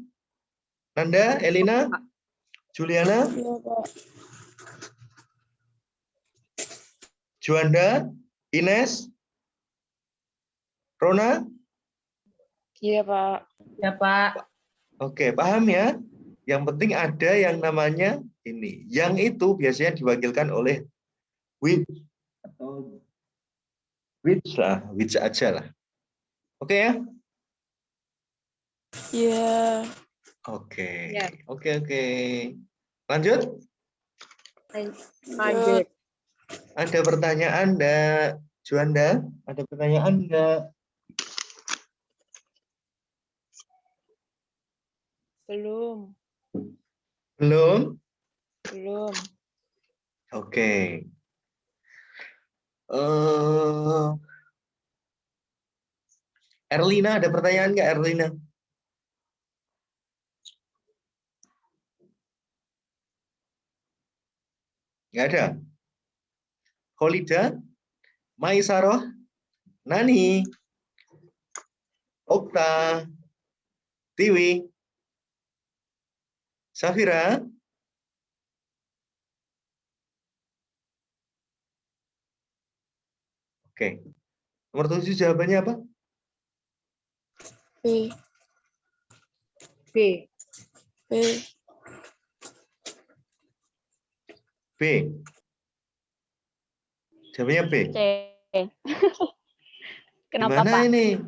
A: Nanda, Elina, Juliana,
C: Iya, Pak.
A: Juanda, Ines, Rona?
C: Iya, Pak.
B: Ya, Pak.
A: Oke, paham ya? Yang penting ada yang namanya ini. Yang itu biasanya diwakilkan oleh which atau which lah, which aja lah. Oke ya?
C: Iya.
A: Oke.
C: Ya.
A: Oke. Lanjut?
C: Lanjut.
A: Ada pertanyaan enggak? Juanda, ada pertanyaan enggak?
C: Belum.
A: Belum?
C: Belum.
A: Oke. Erlina, ada pertanyaan enggak Erlina? Enggak ada? Kholida, Maisaroh, Nani, Okta, Tiwi, Safira. Oke. Nomor 7 jawabannya apa?
C: B. B. B.
A: B. Jawabannya B.
G: C. Kenapa,
A: Gimana
G: Pak?
A: ini?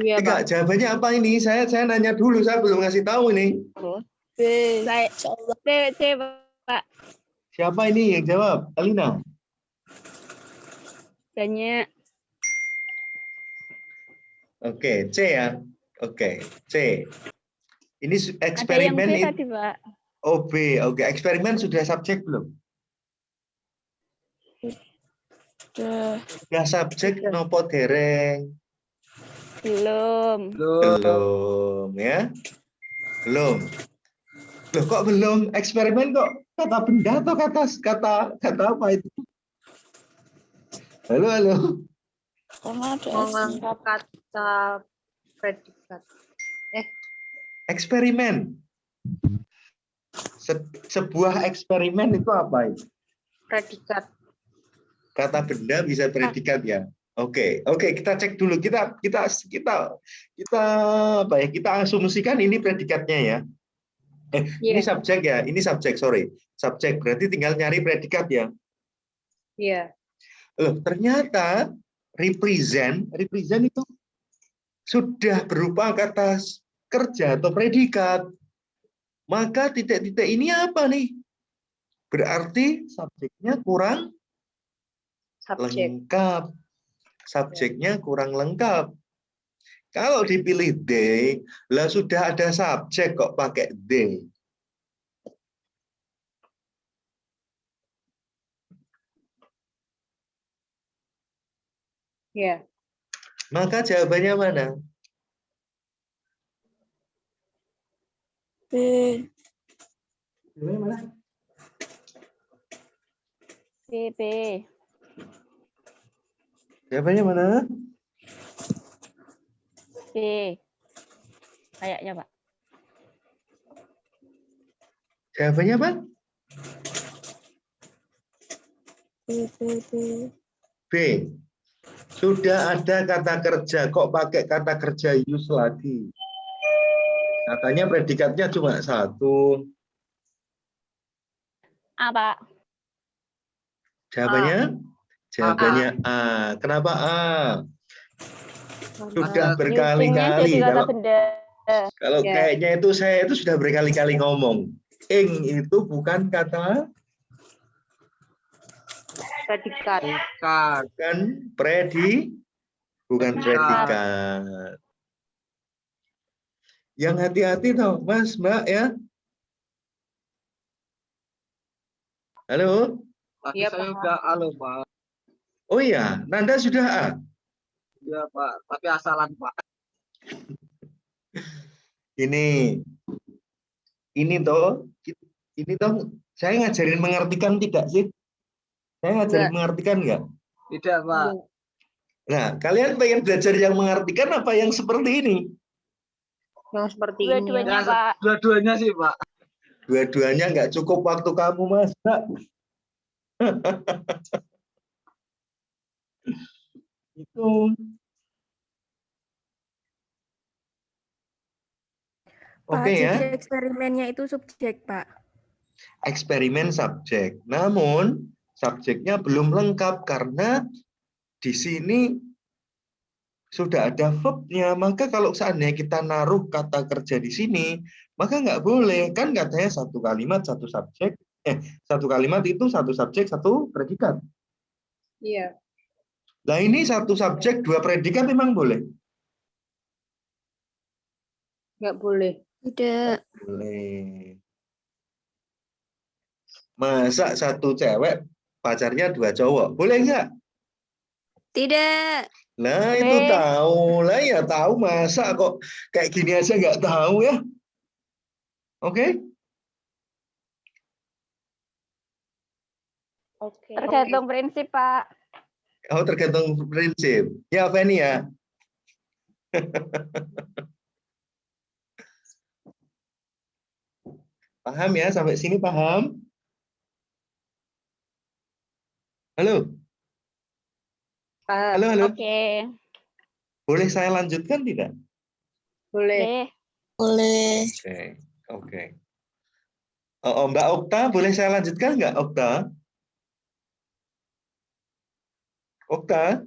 C: Iya, Pak.
A: Enggak, jawabannya apa ini? Saya nanya dulu, saya belum ngasih tahu ini.
C: B.
G: C, Pak.
A: Siapa ini yang jawab? Alina.
G: Banyak.
A: Oke, C ya. Oke, C. Ini
G: Ada yang
A: eksperimen
G: B tadi, Pak.
A: Oh, B. Oke, eksperimen sudah subjek belum? Sudah subjek nopo dereng?
G: Belum.
A: Belum ya. Belum. Loh, kok belum? Eksperimen kok kata benda atau kata apa itu? Halo, halo.
C: Mengangkat kata predikat.
A: Eksperimen. Sebuah eksperimen itu apa itu?
C: Predikat.
A: Kata benda bisa predikat ya. Oke, kita cek dulu. Kita apa ya? Kita asumsikan ini predikatnya ya. Ini subjek ya. Ini subjek, sorry. Subjek berarti tinggal nyari predikat ya.
C: Iya.
A: Loh, ternyata represent itu sudah berupa kata kerja atau predikat. Maka titik-titik ini apa nih? Berarti subjeknya kurang lengkap. Subjeknya kurang lengkap. Kalau dipilih they, lah sudah ada subjek kok pakai they.
C: Ya.
A: Maka jawabannya mana?
E: B.
A: Jawabannya mana?
G: B.
A: Jawabannya mana?
G: B. Kayaknya, Pak.
A: Jawabannya apa?
E: B.
A: B. Sudah ada kata kerja, kok pakai kata kerja use lagi? Katanya predikatnya cuma satu.
G: A, Pak.
A: Jawabannya? Jawabannya A. Kenapa A? Sudah
G: Usingnya
A: berkali-kali.
G: jadi kata benda.
A: Kalau
C: Ya.
A: kayaknya itu saya itu sudah berkali-kali ngomong. Ing itu bukan kata,
C: Predikat.
A: bukan bukan predikat. Yang hati-hati tau, Mas, Mbak ya. Halo?
D: Tadi
C: Iya,
D: saya
C: Pak.
D: udah halo, Pak.
A: Oh iya, Nanda sudah A.
D: Iya, Pak. Tapi asalan, Pak.
A: Ini toh, saya ngajarin mengartikan tidak sih? Saya ngajarin
C: Enggak.
A: mengartikan enggak?
D: Tidak, Pak.
A: Nah, kalian pengen belajar yang mengartikan apa yang seperti ini?
C: Yang seperti ini.
G: Dua-duanya,
D: Ya,
G: Pak.
D: dua-duanya sih, Pak.
A: Dua-duanya nggak cukup waktu kamu, Mas. Mbak. Itu.
E: Pak,
A: Oke ya.
E: jadi eksperimennya itu subjek, Pak.
A: Eksperimen subjek. Namun subjeknya belum lengkap karena di sini sudah ada verbnya. Maka kalau seandainya kita naruh kata kerja di sini, maka nggak boleh. Kan katanya satu kalimat satu subjek. Satu kalimat itu satu subjek satu predikat.
C: Iya.
A: Nah ini satu subjek dua predikat memang boleh.
C: Nggak boleh.
E: Tidak.
A: Boleh. Masa satu cewek pacarnya dua cowok? Boleh nggak?
E: Tidak.
A: Nah
G: Boleh.
A: itu tahu lah ya tahu, masa kok kayak gini aja nggak tahu ya? Oke?
C: Oke.
G: Tergantung prinsip, Pak.
A: Oh tergantung prinsip. Ya Feni ya. Paham ya sampai sini paham? Halo,
C: Paham.
A: halo.
G: Oke.
A: Boleh saya lanjutkan tidak?
C: Boleh.
F: Boleh.
A: Oke. Oh, Mbak Okta, boleh saya lanjutkan nggak Okta? Okta?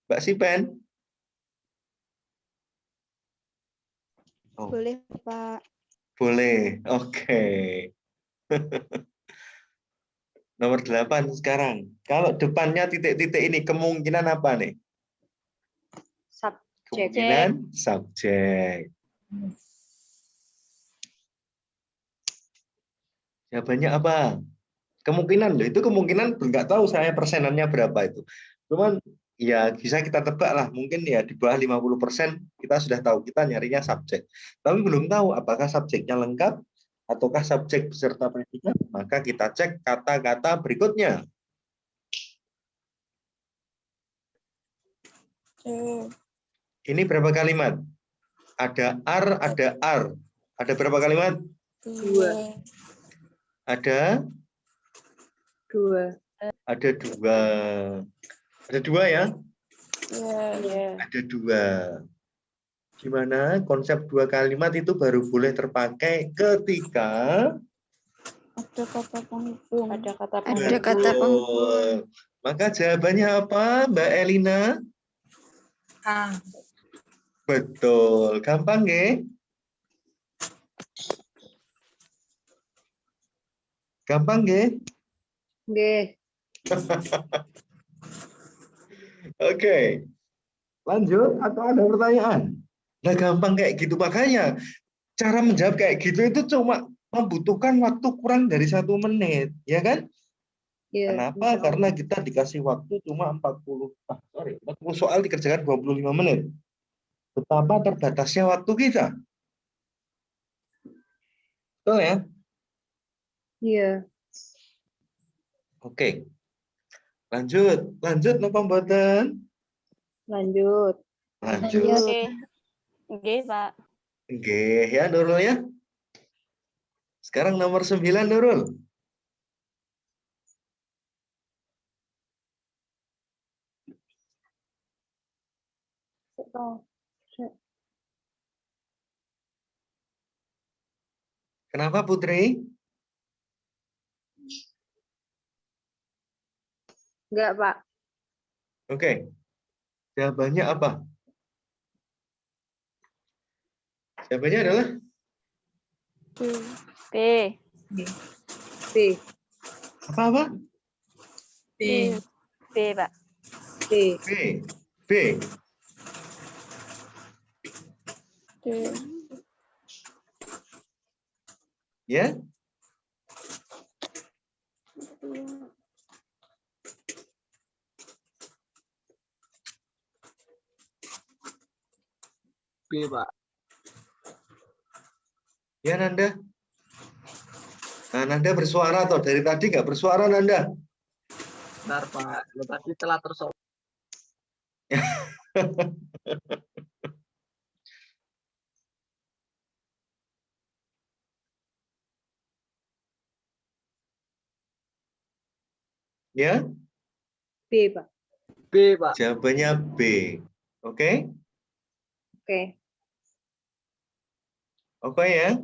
A: Mbak Sipen? Oh,
E: Boleh, Pak.
A: boleh. Oke. Nomor 8 sekarang. Kalau depannya titik-titik ini kemungkinan apa nih?
C: Subjek.
A: Kemungkinan subjek. Jawabannya apa? Kemungkinan loh, itu kemungkinan nggak tahu saya persenannya berapa itu. Cuman ya bisa kita tebak lah, mungkin ya di bawah 50% kita sudah tahu, kita nyarinya subjek. Tapi belum tahu apakah subjeknya lengkap ataukah subjek beserta predikat, maka kita cek kata-kata berikutnya. Ini berapa kalimat? Ada ar. Ada berapa kalimat?
C: 2.
A: Ada
C: 2.
A: Ada 2. Ada 2 ya?
C: Iya.
A: Ada 2. Gimana konsep 2 kalimat itu baru boleh terpakai ketika
F: Ada kata penghubung.
C: Ada kata
E: Ada
C: penghubung.
E: kata penghubung.
A: Maka jawabannya apa, Mbak Elina?
C: A.
A: Betul. Gampang nggih? Gampang nggih?
C: Nggih.
A: Oke. Lanjut atau ada pertanyaan? Nah, gampang kayak gitu. Makanya cara menjawab kayak gitu itu cuma membutuhkan waktu kurang dari 1 menit, ya kan? Kenapa? Karena kita dikasih waktu cuma 40 soal dikerjakan 25 menit. Betapa terbatasnya waktu kita. Betul ya?
C: Iya.
A: Oke. Lanjut. Lanjut napa mboten?
C: Lanjut.
A: Lanjut.
G: Oke. Oke, Pak.
A: Oke, ya Nurul ya. Sekarang nomor 9 Nurul. Kenapa Putri?
C: Enggak, Pak.
A: Oke. Jawabannya apa? Jawabannya adalah
G: B.
C: B.
A: apa-apa?
G: B, Pak.
C: B.
A: B. B. Ya?
D: B, Pak.
A: Ya Nanda. Nah, Nanda bersuara atau dari tadi nggak bersuara Nanda?
D: Benar, Pak. Lo tadi telah tersoal.
A: Ya?
C: B, Pak.
D: B, Pak.
A: Jawabannya B. Oke?
C: Oke.
A: Oke ya?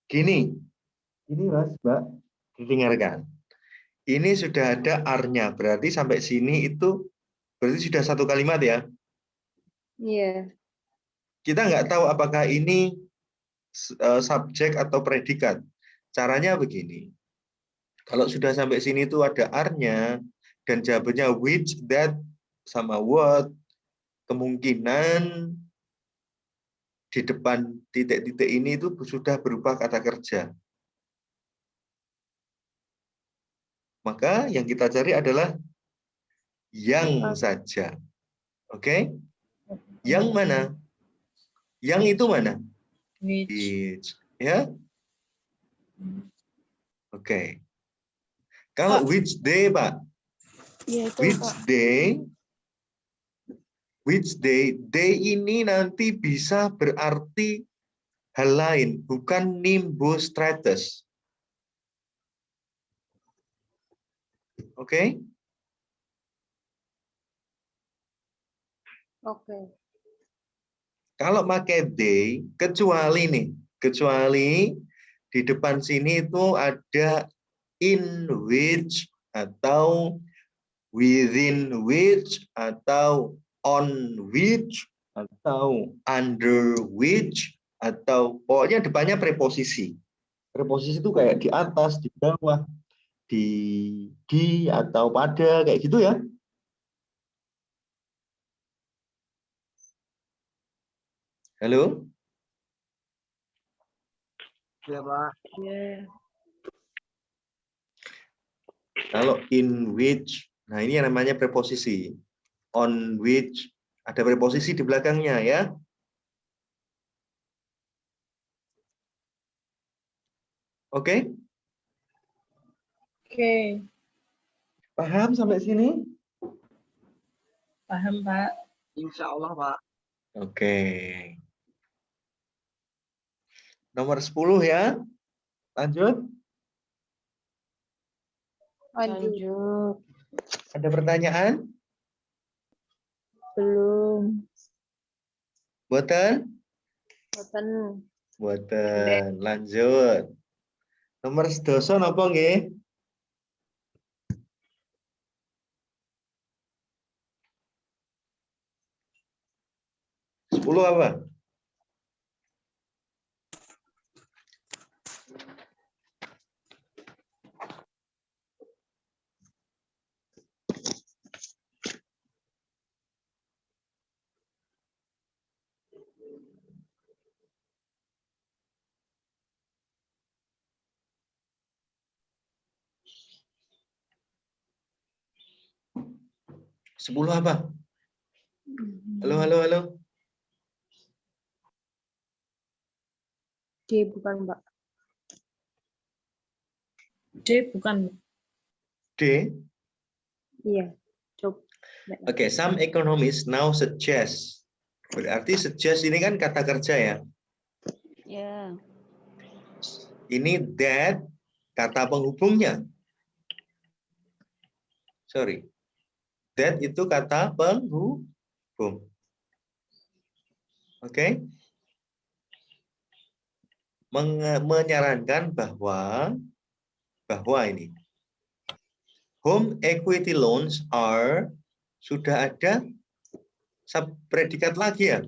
A: Gini. Ini Mas, Mbak. Didengarkan. Ini sudah ada R-nya. Berarti sampai sini itu berarti sudah 1 kalimat ya.
C: Iya.
A: Kita nggak tahu apakah ini subjek atau predikat. Caranya begini. Kalau sudah sampai sini itu ada R-nya dan jawabannya which, that, sama what, kemungkinan di depan titik-titik ini itu sudah berupa kata kerja. Maka yang kita cari adalah yang saja. Oke? Yang mana? Yang itu mana? Which. Ya? Oke. Kalau which day, Pak?
E: Iya, itu,
A: Which
E: Pak.
A: day? Which day? Day ini nanti bisa berarti hal lain, bukan nimbus stratus. Oke?
C: Oke.
A: Kalau pakai day, kecuali di depan sini itu ada in which atau within which atau on which atau under which atau pokoknya depannya preposisi. Preposisi itu kayak di atas, di bawah, di atau pada kayak gitu ya. Halo?
D: Ya, Pak.
C: Iya.
A: Kalau in which, nah ini yang namanya preposisi. On which, ada preposisi di belakangnya ya. Oke?
C: Oke.
A: Paham sampai sini?
C: Paham, Pak.
D: Insya Allah, Pak.
A: Oke. Nomor 10 ya. Lanjut.
C: Lanjut.
A: Ada pertanyaan?
C: Belum.
A: Buatan?
C: Boten.
A: Buatan. Lanjut. Nomor sedoso napa nggih? Sepuluh apa? 10 apa? Halo, halo, halo.
E: D bukan, Mbak.
I: D bukan.
A: D.
E: Iya. Coba.
A: Oke, some economists now suggest. Berarti suggest ini kan kata kerja ya.
G: Ya.
A: Ini that kata penghubungnya. Sorry. That itu kata penghubung. Oke. Menyarankan bahwa ini home equity loans are sudah ada predikat lagi ya.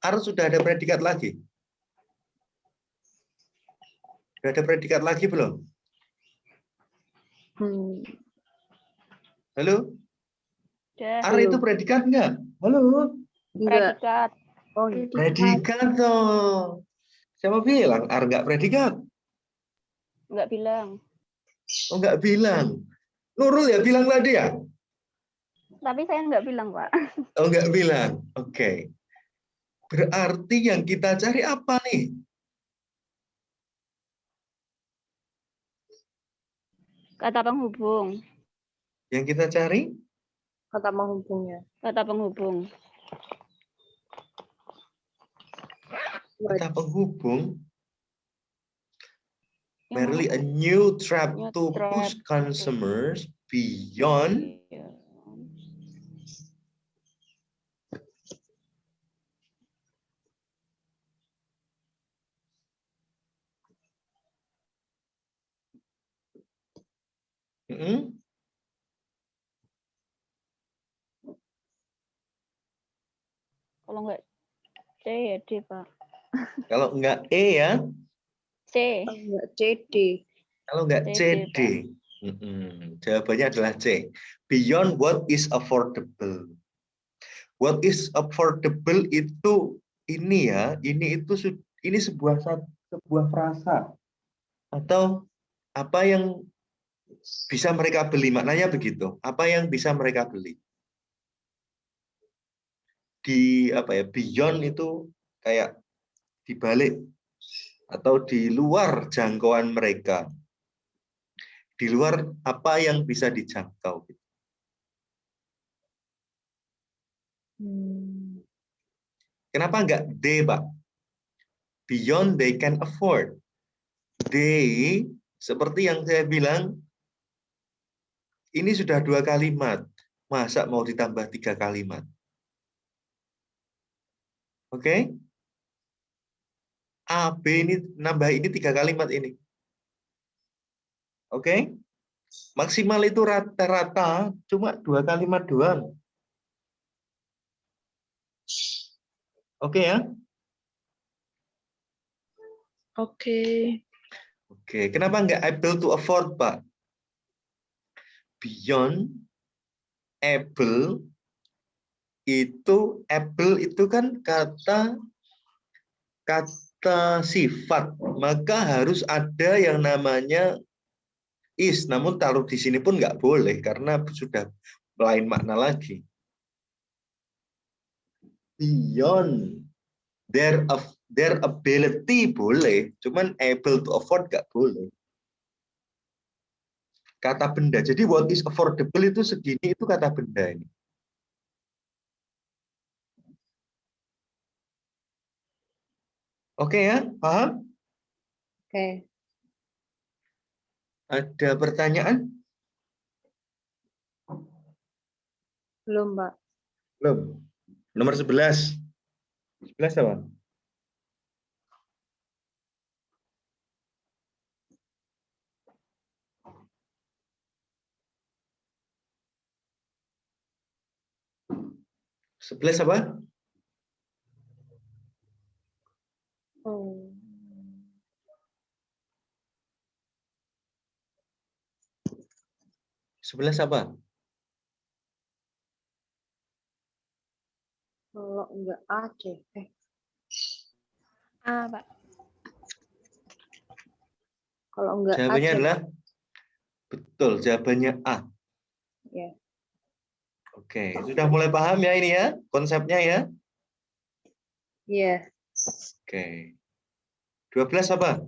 A: Harus sudah ada predikat lagi. Sudah ada predikat lagi belum? Halo? Are itu predikat enggak? Halo?
G: Predikat.
E: Oh,
A: Predikat toh. Siapa bilang are enggak predikat?
G: Enggak bilang.
A: Oh, enggak bilang. Nurul ya bilang tadi ya?
G: Tapi saya enggak bilang, Pak.
A: Oh, enggak bilang. Oke. Berarti yang kita cari apa nih?
G: Kata penghubung.
A: Yang kita cari?
E: kata penghubungnya.
G: Kata penghubung.
A: Kata penghubung. Merely a new trap to push consumers beyond
G: Kalau enggak C ya D, Pak.
A: Kalau enggak E ya?
G: C.
E: Enggak, CD.
A: Kalau enggak CD. Jawabannya adalah C. Beyond what is affordable. What is affordable itu ini ya, ini sebuah frasa atau apa yang bisa mereka beli, maknanya begitu. Apa yang bisa mereka beli. Di apa ya, beyond itu kayak dibalik atau di luar jangkauan mereka. Di luar apa yang bisa dijangkau. Kenapa enggak D, Pak? Beyond they can afford. They, seperti yang saya bilang, ini sudah 2 kalimat. Masa mau ditambah 3 kalimat? Oke? A, B ini nambah ini 3 kalimat ini. Oke? Maksimal itu rata-rata cuma 2 kalimat doang. Oke ya?
I: Oke.
A: Oke, kenapa enggak able to afford, Pak? Beyond able itu kan kata sifat, maka harus ada yang namanya is, namun taruh di sini pun nggak boleh karena sudah lain makna lagi. Beyond their ability boleh, cuman able to afford nggak boleh. Kata benda. Jadi what is affordable itu segini itu kata benda ini. Oke ya, paham?
E: Oke.
A: Ada pertanyaan?
E: Belum, Mbak.
A: Belum. Nomor 11. 11 apa? Sebelas apa? Sebelas apa?
E: Kalau enggak A, C.
F: A, Pak.
E: Kalau enggak A,
A: Jawabannya
E: C.
A: adalah betul, jawabannya A.
E: Ya.
A: Oke, sudah mulai paham ya ini ya konsepnya ya?
C: Iya.
A: Oke. 12 apa?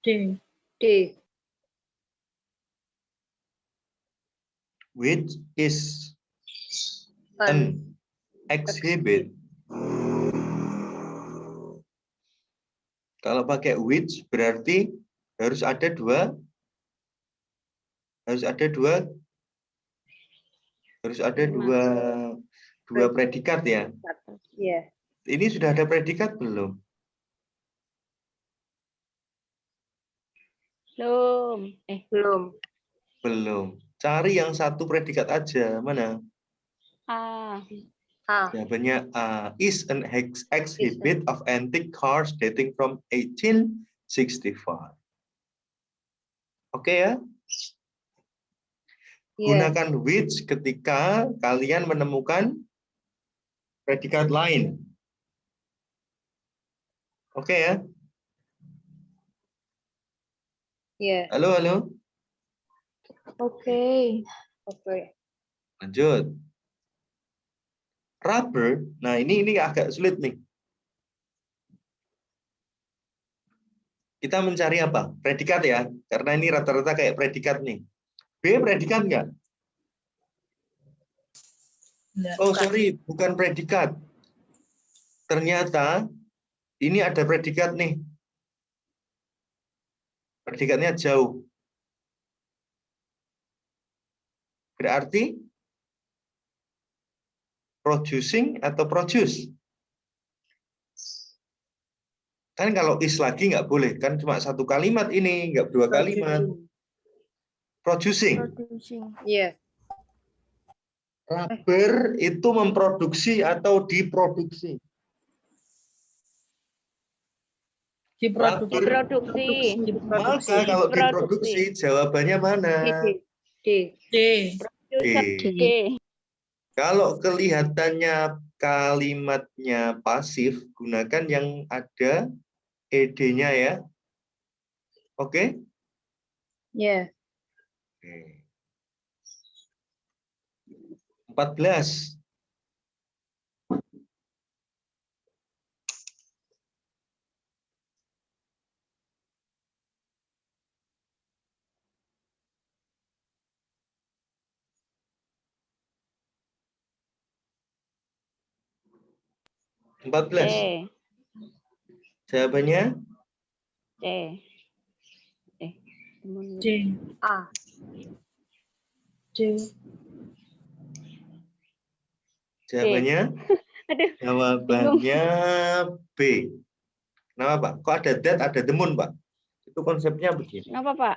I: D.
C: D.
A: Which is an exhibit. Kalau pakai which berarti harus ada dua predikat ya.
C: Iya.
A: Ini sudah ada predikat belum?
G: Belum.
C: Belum.
A: Belum. Cari yang satu predikat aja. Mana?
G: A.
A: Jawabannya A. Is an exhibit of antique cars dating from 1865. Oke ya? Gunakan which ketika kalian menemukan predikat lain. Oke ya?
C: Iya.
A: Halo, halo.
B: Oke.
A: Lanjut. Rubber. Nah, ini agak sulit nih. Kita mencari apa? Predikat ya. Karena ini rata-rata kayak predikat nih. B predikat nggak? Oh, sorry. Bukan predikat. Ternyata ini ada predikat nih. Predikatnya jauh. Berarti producing atau produce. Kan kalau is lagi nggak boleh. Kan cuma satu kalimat ini, nggak dua kalimat. Producing.
C: Iya.
A: Rubber itu memproduksi atau diproduksi.
G: Diproduksi.
A: Maka kalau diproduksi jawabannya mana?
I: D.
G: D.
A: Kalau kelihatannya kalimatnya pasif, gunakan yang ada ed-nya ya. Oke?
C: Iya.
A: 14.
G: D.
A: Jawabannya
G: D.
I: D.
C: A.
I: D.
A: jawabannya
G: Aduh.
A: jawabannya B. Kenapa, Pak? Kok ada that, ada demun, Pak? Itu konsepnya begini.
G: Kenapa, Pak?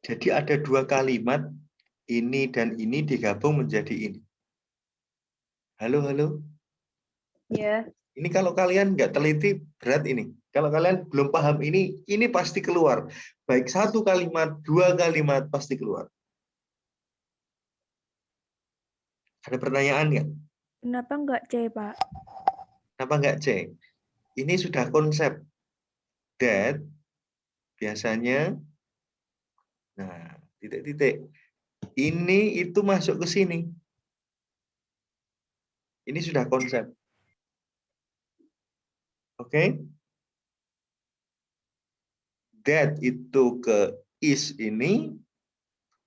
A: Jadi ada dua kalimat, ini dan ini digabung menjadi ini. Halo, halo.
C: Iya.
A: Ini kalau kalian nggak teliti, berat ini. Kalau kalian belum paham ini pasti keluar. Baik satu kalimat, dua kalimat, pasti keluar. Ada pertanyaan nggak?
E: Kenapa nggak C, Pak?
A: Kenapa nggak C? Ini sudah konsep. That biasanya, nah, titik-titik. Ini itu masuk ke sini. Ini sudah konsep. Oke? That itu ke is ini.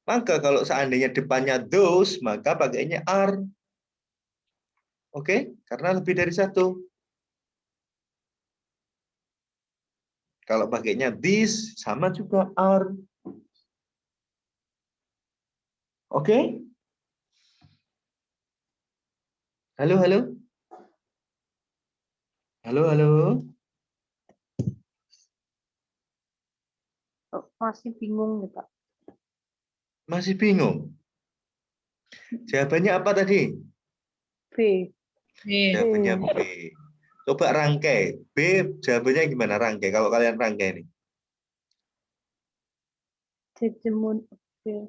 A: Maka kalau seandainya depannya those, maka pakainya are. Oke? Karena lebih dari satu. Kalau pakainya this, sama juga are. Oke? Halo, halo? Halo, halo?
I: Masih bingung nih, Pak.
A: Masih bingung? Jawabannya apa tadi?
I: B.
A: Jawabannya B. Coba rangkai. B jawabannya gimana rangkai? Kalau kalian rangkai nih.
I: Did the moon appear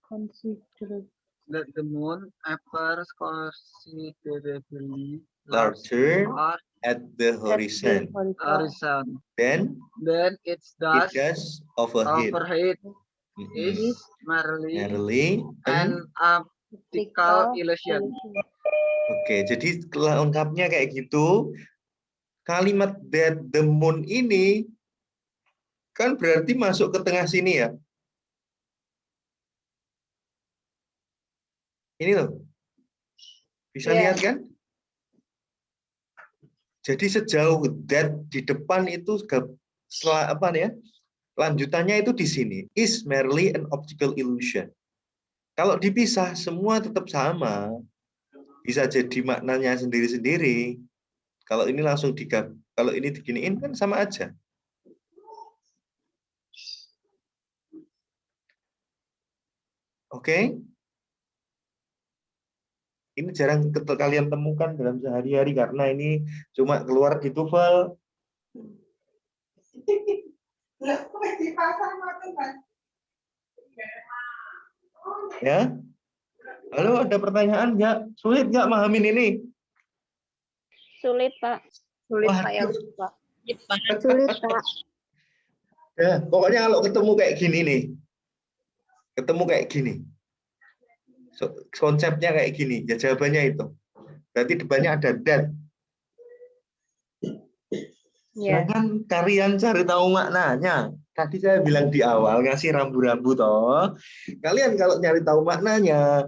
I: considerably
D: Let the moon appears considerably
A: Larger
D: larger
A: at the
I: at the
A: horizon.
D: horizon.
A: Then
D: Then its
A: it
D: dust
A: does overhead.
D: overhead
A: Mm-mm.
D: is merely
A: Merely
D: an optical illusion.
A: Oke, jadi lengkapnya kayak gitu. Kalimat that the moon ini kan berarti masuk ke tengah sini ya. Ini loh. Bisa lihat kan? Jadi sejauh that di depan itu apa ya? Lanjutannya itu di sini. Is merely an optical illusion. Kalau dipisah semua tetap sama. Bisa jadi maknanya sendiri-sendiri. Kalau ini langsung kalau ini diginiin kan sama aja. Oke? Ini jarang kalian temukan dalam sehari-hari karena ini cuma keluar di TOEFL. Ya? Halo, ada pertanyaan nggak? Sulit nggak mahamin ini?
G: Sulit, Pak.
I: Sulit, Pak, ya,
A: Waduh.
I: Pak.
G: Sulit, Pak.
A: Ya, pokoknya kalau ketemu kayak gini nih. Ketemu kayak gini. Konsepnya kayak gini. Ya jawabannya itu. Berarti depannya ada that. Jangan kalian cari tahu maknanya. Tadi saya bilang di awal ngasih rambu-rambu toh. Kalian kalau nyari tahu maknanya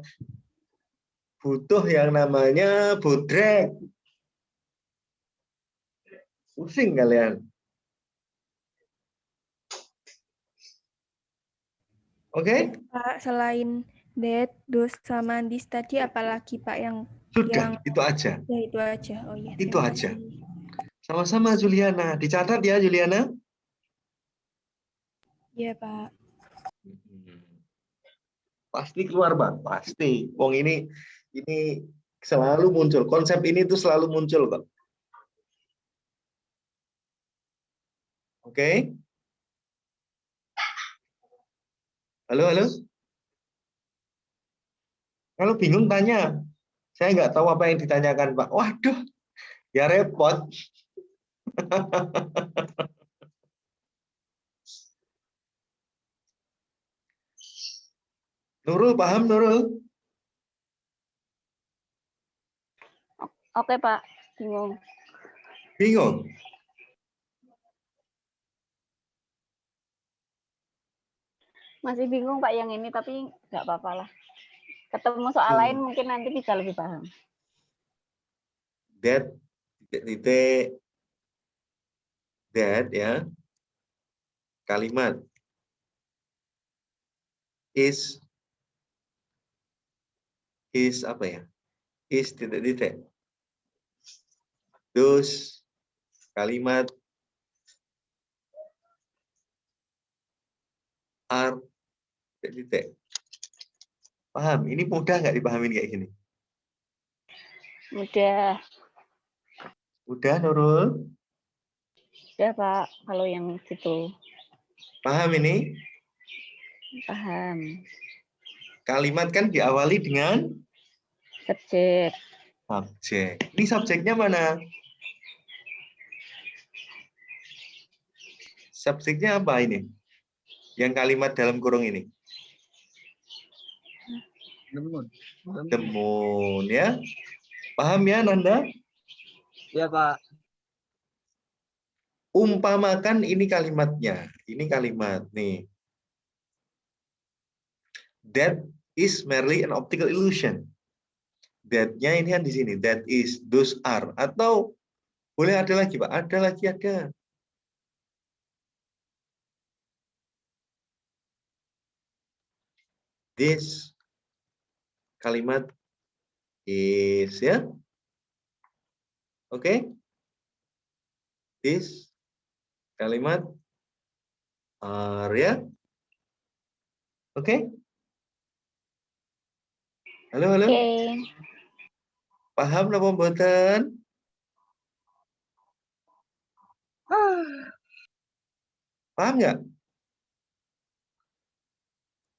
A: butuh yang namanya bodrek. Pusing kalian. Oke?
E: Pak, selain that, those, sama this tadi apalagi Pak yang
A: Sudah, itu aja.
E: ya itu aja. Oh iya.
A: Itu
E: terima
A: aja.
E: kasih.
A: Sama-sama Juliana. Dicatat ya Juliana.
E: Iya Pak.
A: Pasti keluar Pak, pasti. Wong ini selalu muncul. Konsep ini tuh selalu muncul kok. Oke? Halo, halo? Kalau bingung tanya. Saya nggak tahu apa yang ditanyakan Pak. Waduh, ya repot. Nurul, paham Nurul?
G: Oke, Pak. Bingung.
A: Bingung?
G: Masih bingung, Pak, yang ini, tapi nggak apa-apa lah. Ketemu soal lain mungkin nanti bisa lebih paham.
A: That ya. Kalimat is apa ya? Is titik-titik. Those kalimat are titik. Paham? Ini mudah nggak dipahamin kayak gini?
G: Mudah.
A: Udah Nurul?
G: Udah, Pak. Kalau yang gitu.
A: Paham ini?
G: Paham.
A: Kalimat kan diawali dengan
G: Subjek.
A: subjek. Ini subjeknya mana? Subjeknya apa ini? Yang kalimat dalam kurung ini? The moon ya. Paham ya Nanda?
D: Ya Pak.
A: Umpamakan ini kalimatnya. Ini kalimat nih. That is merely an optical illusion. That-nya ini kan di sini. That is, those are. Atau boleh ada lagi Pak? Ada lagi ada. This kalimat is, ya. Oke. This kalimat are, ya. Oke. Halo, halo.
G: Oke.
A: Paham napa mboten? Paham nggak?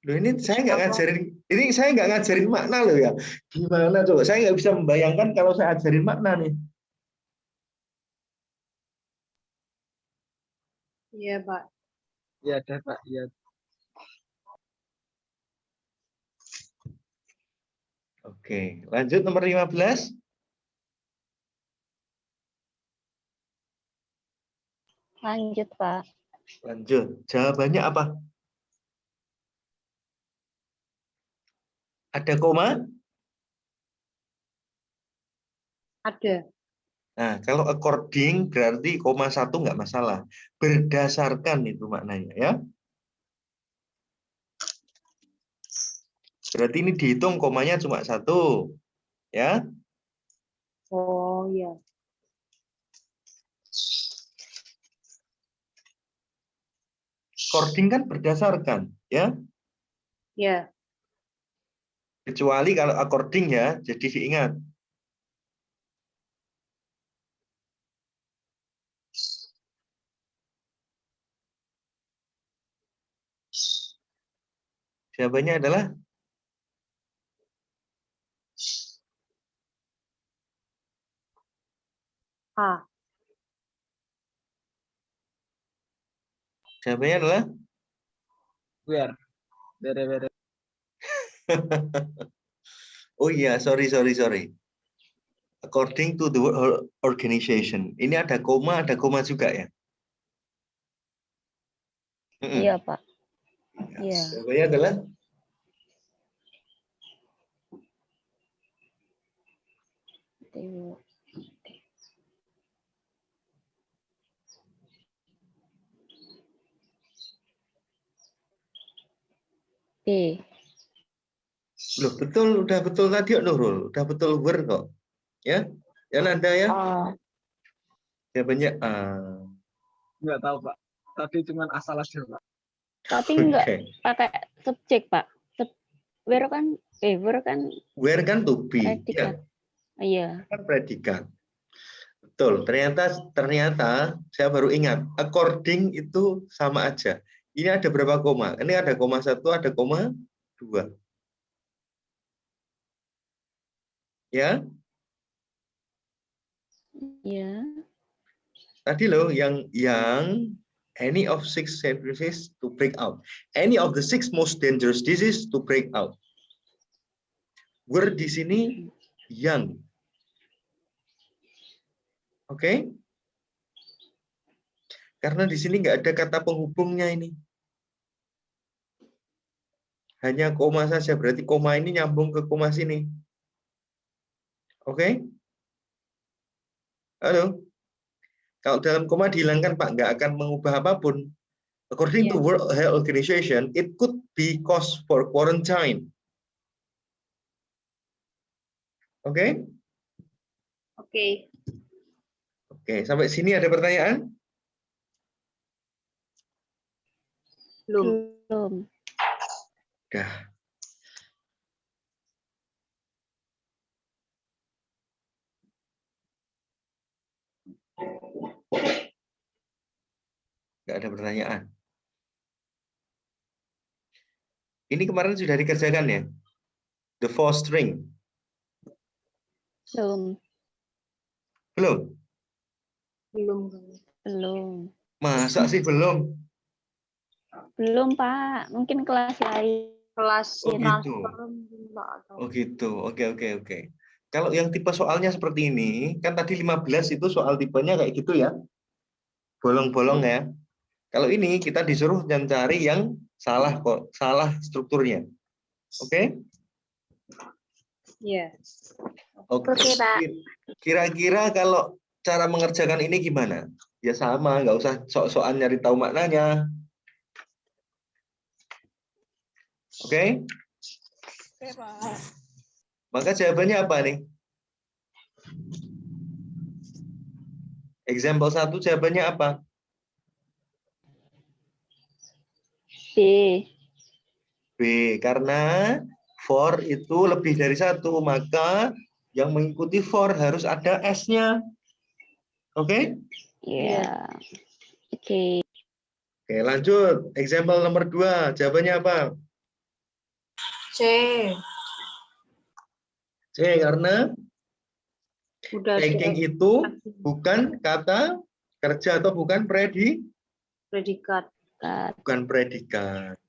A: Loh, ini saya nggak ngajarin makna loh ya. Gimana coba? Saya nggak bisa membayangkan kalau saya ajarin makna nih.
I: Iya, Pak.
D: Iya deh Pak. Iya.
A: Oke, lanjut nomor 15.
G: Lanjut, Pak.
A: Lanjut. Jawabannya apa? Ada koma?
I: Ada.
A: Nah, kalau according berarti koma 1 nggak masalah. Berdasarkan itu maknanya, ya. Berarti ini dihitung komanya cuma 1, ya.
I: Oh, iya.
A: According kan berdasarkan, ya.
I: Iya.
A: Kecuali kalau according ya, jadi diingat. Jawabannya adalah
I: A.
A: Jawabannya adalah
D: Where? Where.
A: oh iya, sorry. According to the organization. Ini ada koma juga ya.
G: Iya, Pak. Iya.
A: Jawabannya adalah
G: B.
A: loh, betul, udah betul tadi kok Nurul, udah betul were kok. Ya, ya Nanda ya. Jawabannya A.
D: Nggak tahu Pak. Tadi cuma asal aja Pak.
G: Tapi enggak pakai subjek, Pak. Where kan
A: Where kan to be.
G: predikat. Iya.
A: Kan predikat. Betul. Ternyata saya baru ingat, according itu sama aja. Ini ada berapa koma? Ini ada koma 1, ada koma 2. Ya?
G: Iya.
A: Tadi loh yang any of 6 diseases to break out. Any of the 6 most dangerous diseases to break out. Were di sini yang. Oke? Karena di sini nggak ada kata penghubungnya ini. Hanya koma saja, berarti koma ini nyambung ke koma sini. Oke? Halo? Kalau dalam koma dihilangkan, Pak, nggak akan mengubah apapun. According to World Health Organization, it could be cause for quarantine. Oke?
I: Oke.
A: Oke, sampai sini ada pertanyaan?
I: Belum.
A: Udah. Nggak ada pertanyaan. Ini kemarin sudah dikerjakan ya? The four string.
G: Belum.
I: Belum.
A: Masa sih belum?
G: Belum, Pak. Mungkin kelas lain.
I: Kelas
A: gitu. Oh gitu. Oke. Kalau yang tipe soalnya seperti ini, kan tadi 15 itu soal tipenya kayak gitu ya. Bolong-bolong ya. Kalau ini kita disuruh mencari yang salah strukturnya. Oke?
I: Iya.
A: Oke,
B: Pak.
A: Kira-kira kalau cara mengerjakan ini gimana? Ya sama, nggak usah sok-sokan nyari tahu maknanya. Oke?
E: Oke, Pak.
A: Maka jawabannya apa nih? Example 1 jawabannya apa?
G: B.
A: B, karena for itu lebih dari 1, maka yang mengikuti for harus ada S-nya. Oke?
G: Ya. Oke.
A: Oke, lanjut. Example nomor 2, jawabannya apa?
I: C.
A: C, karena
I: Udah
A: taking
I: ada
A: itu bukan kata kerja atau bukan
I: predikat.
A: bukan predikat.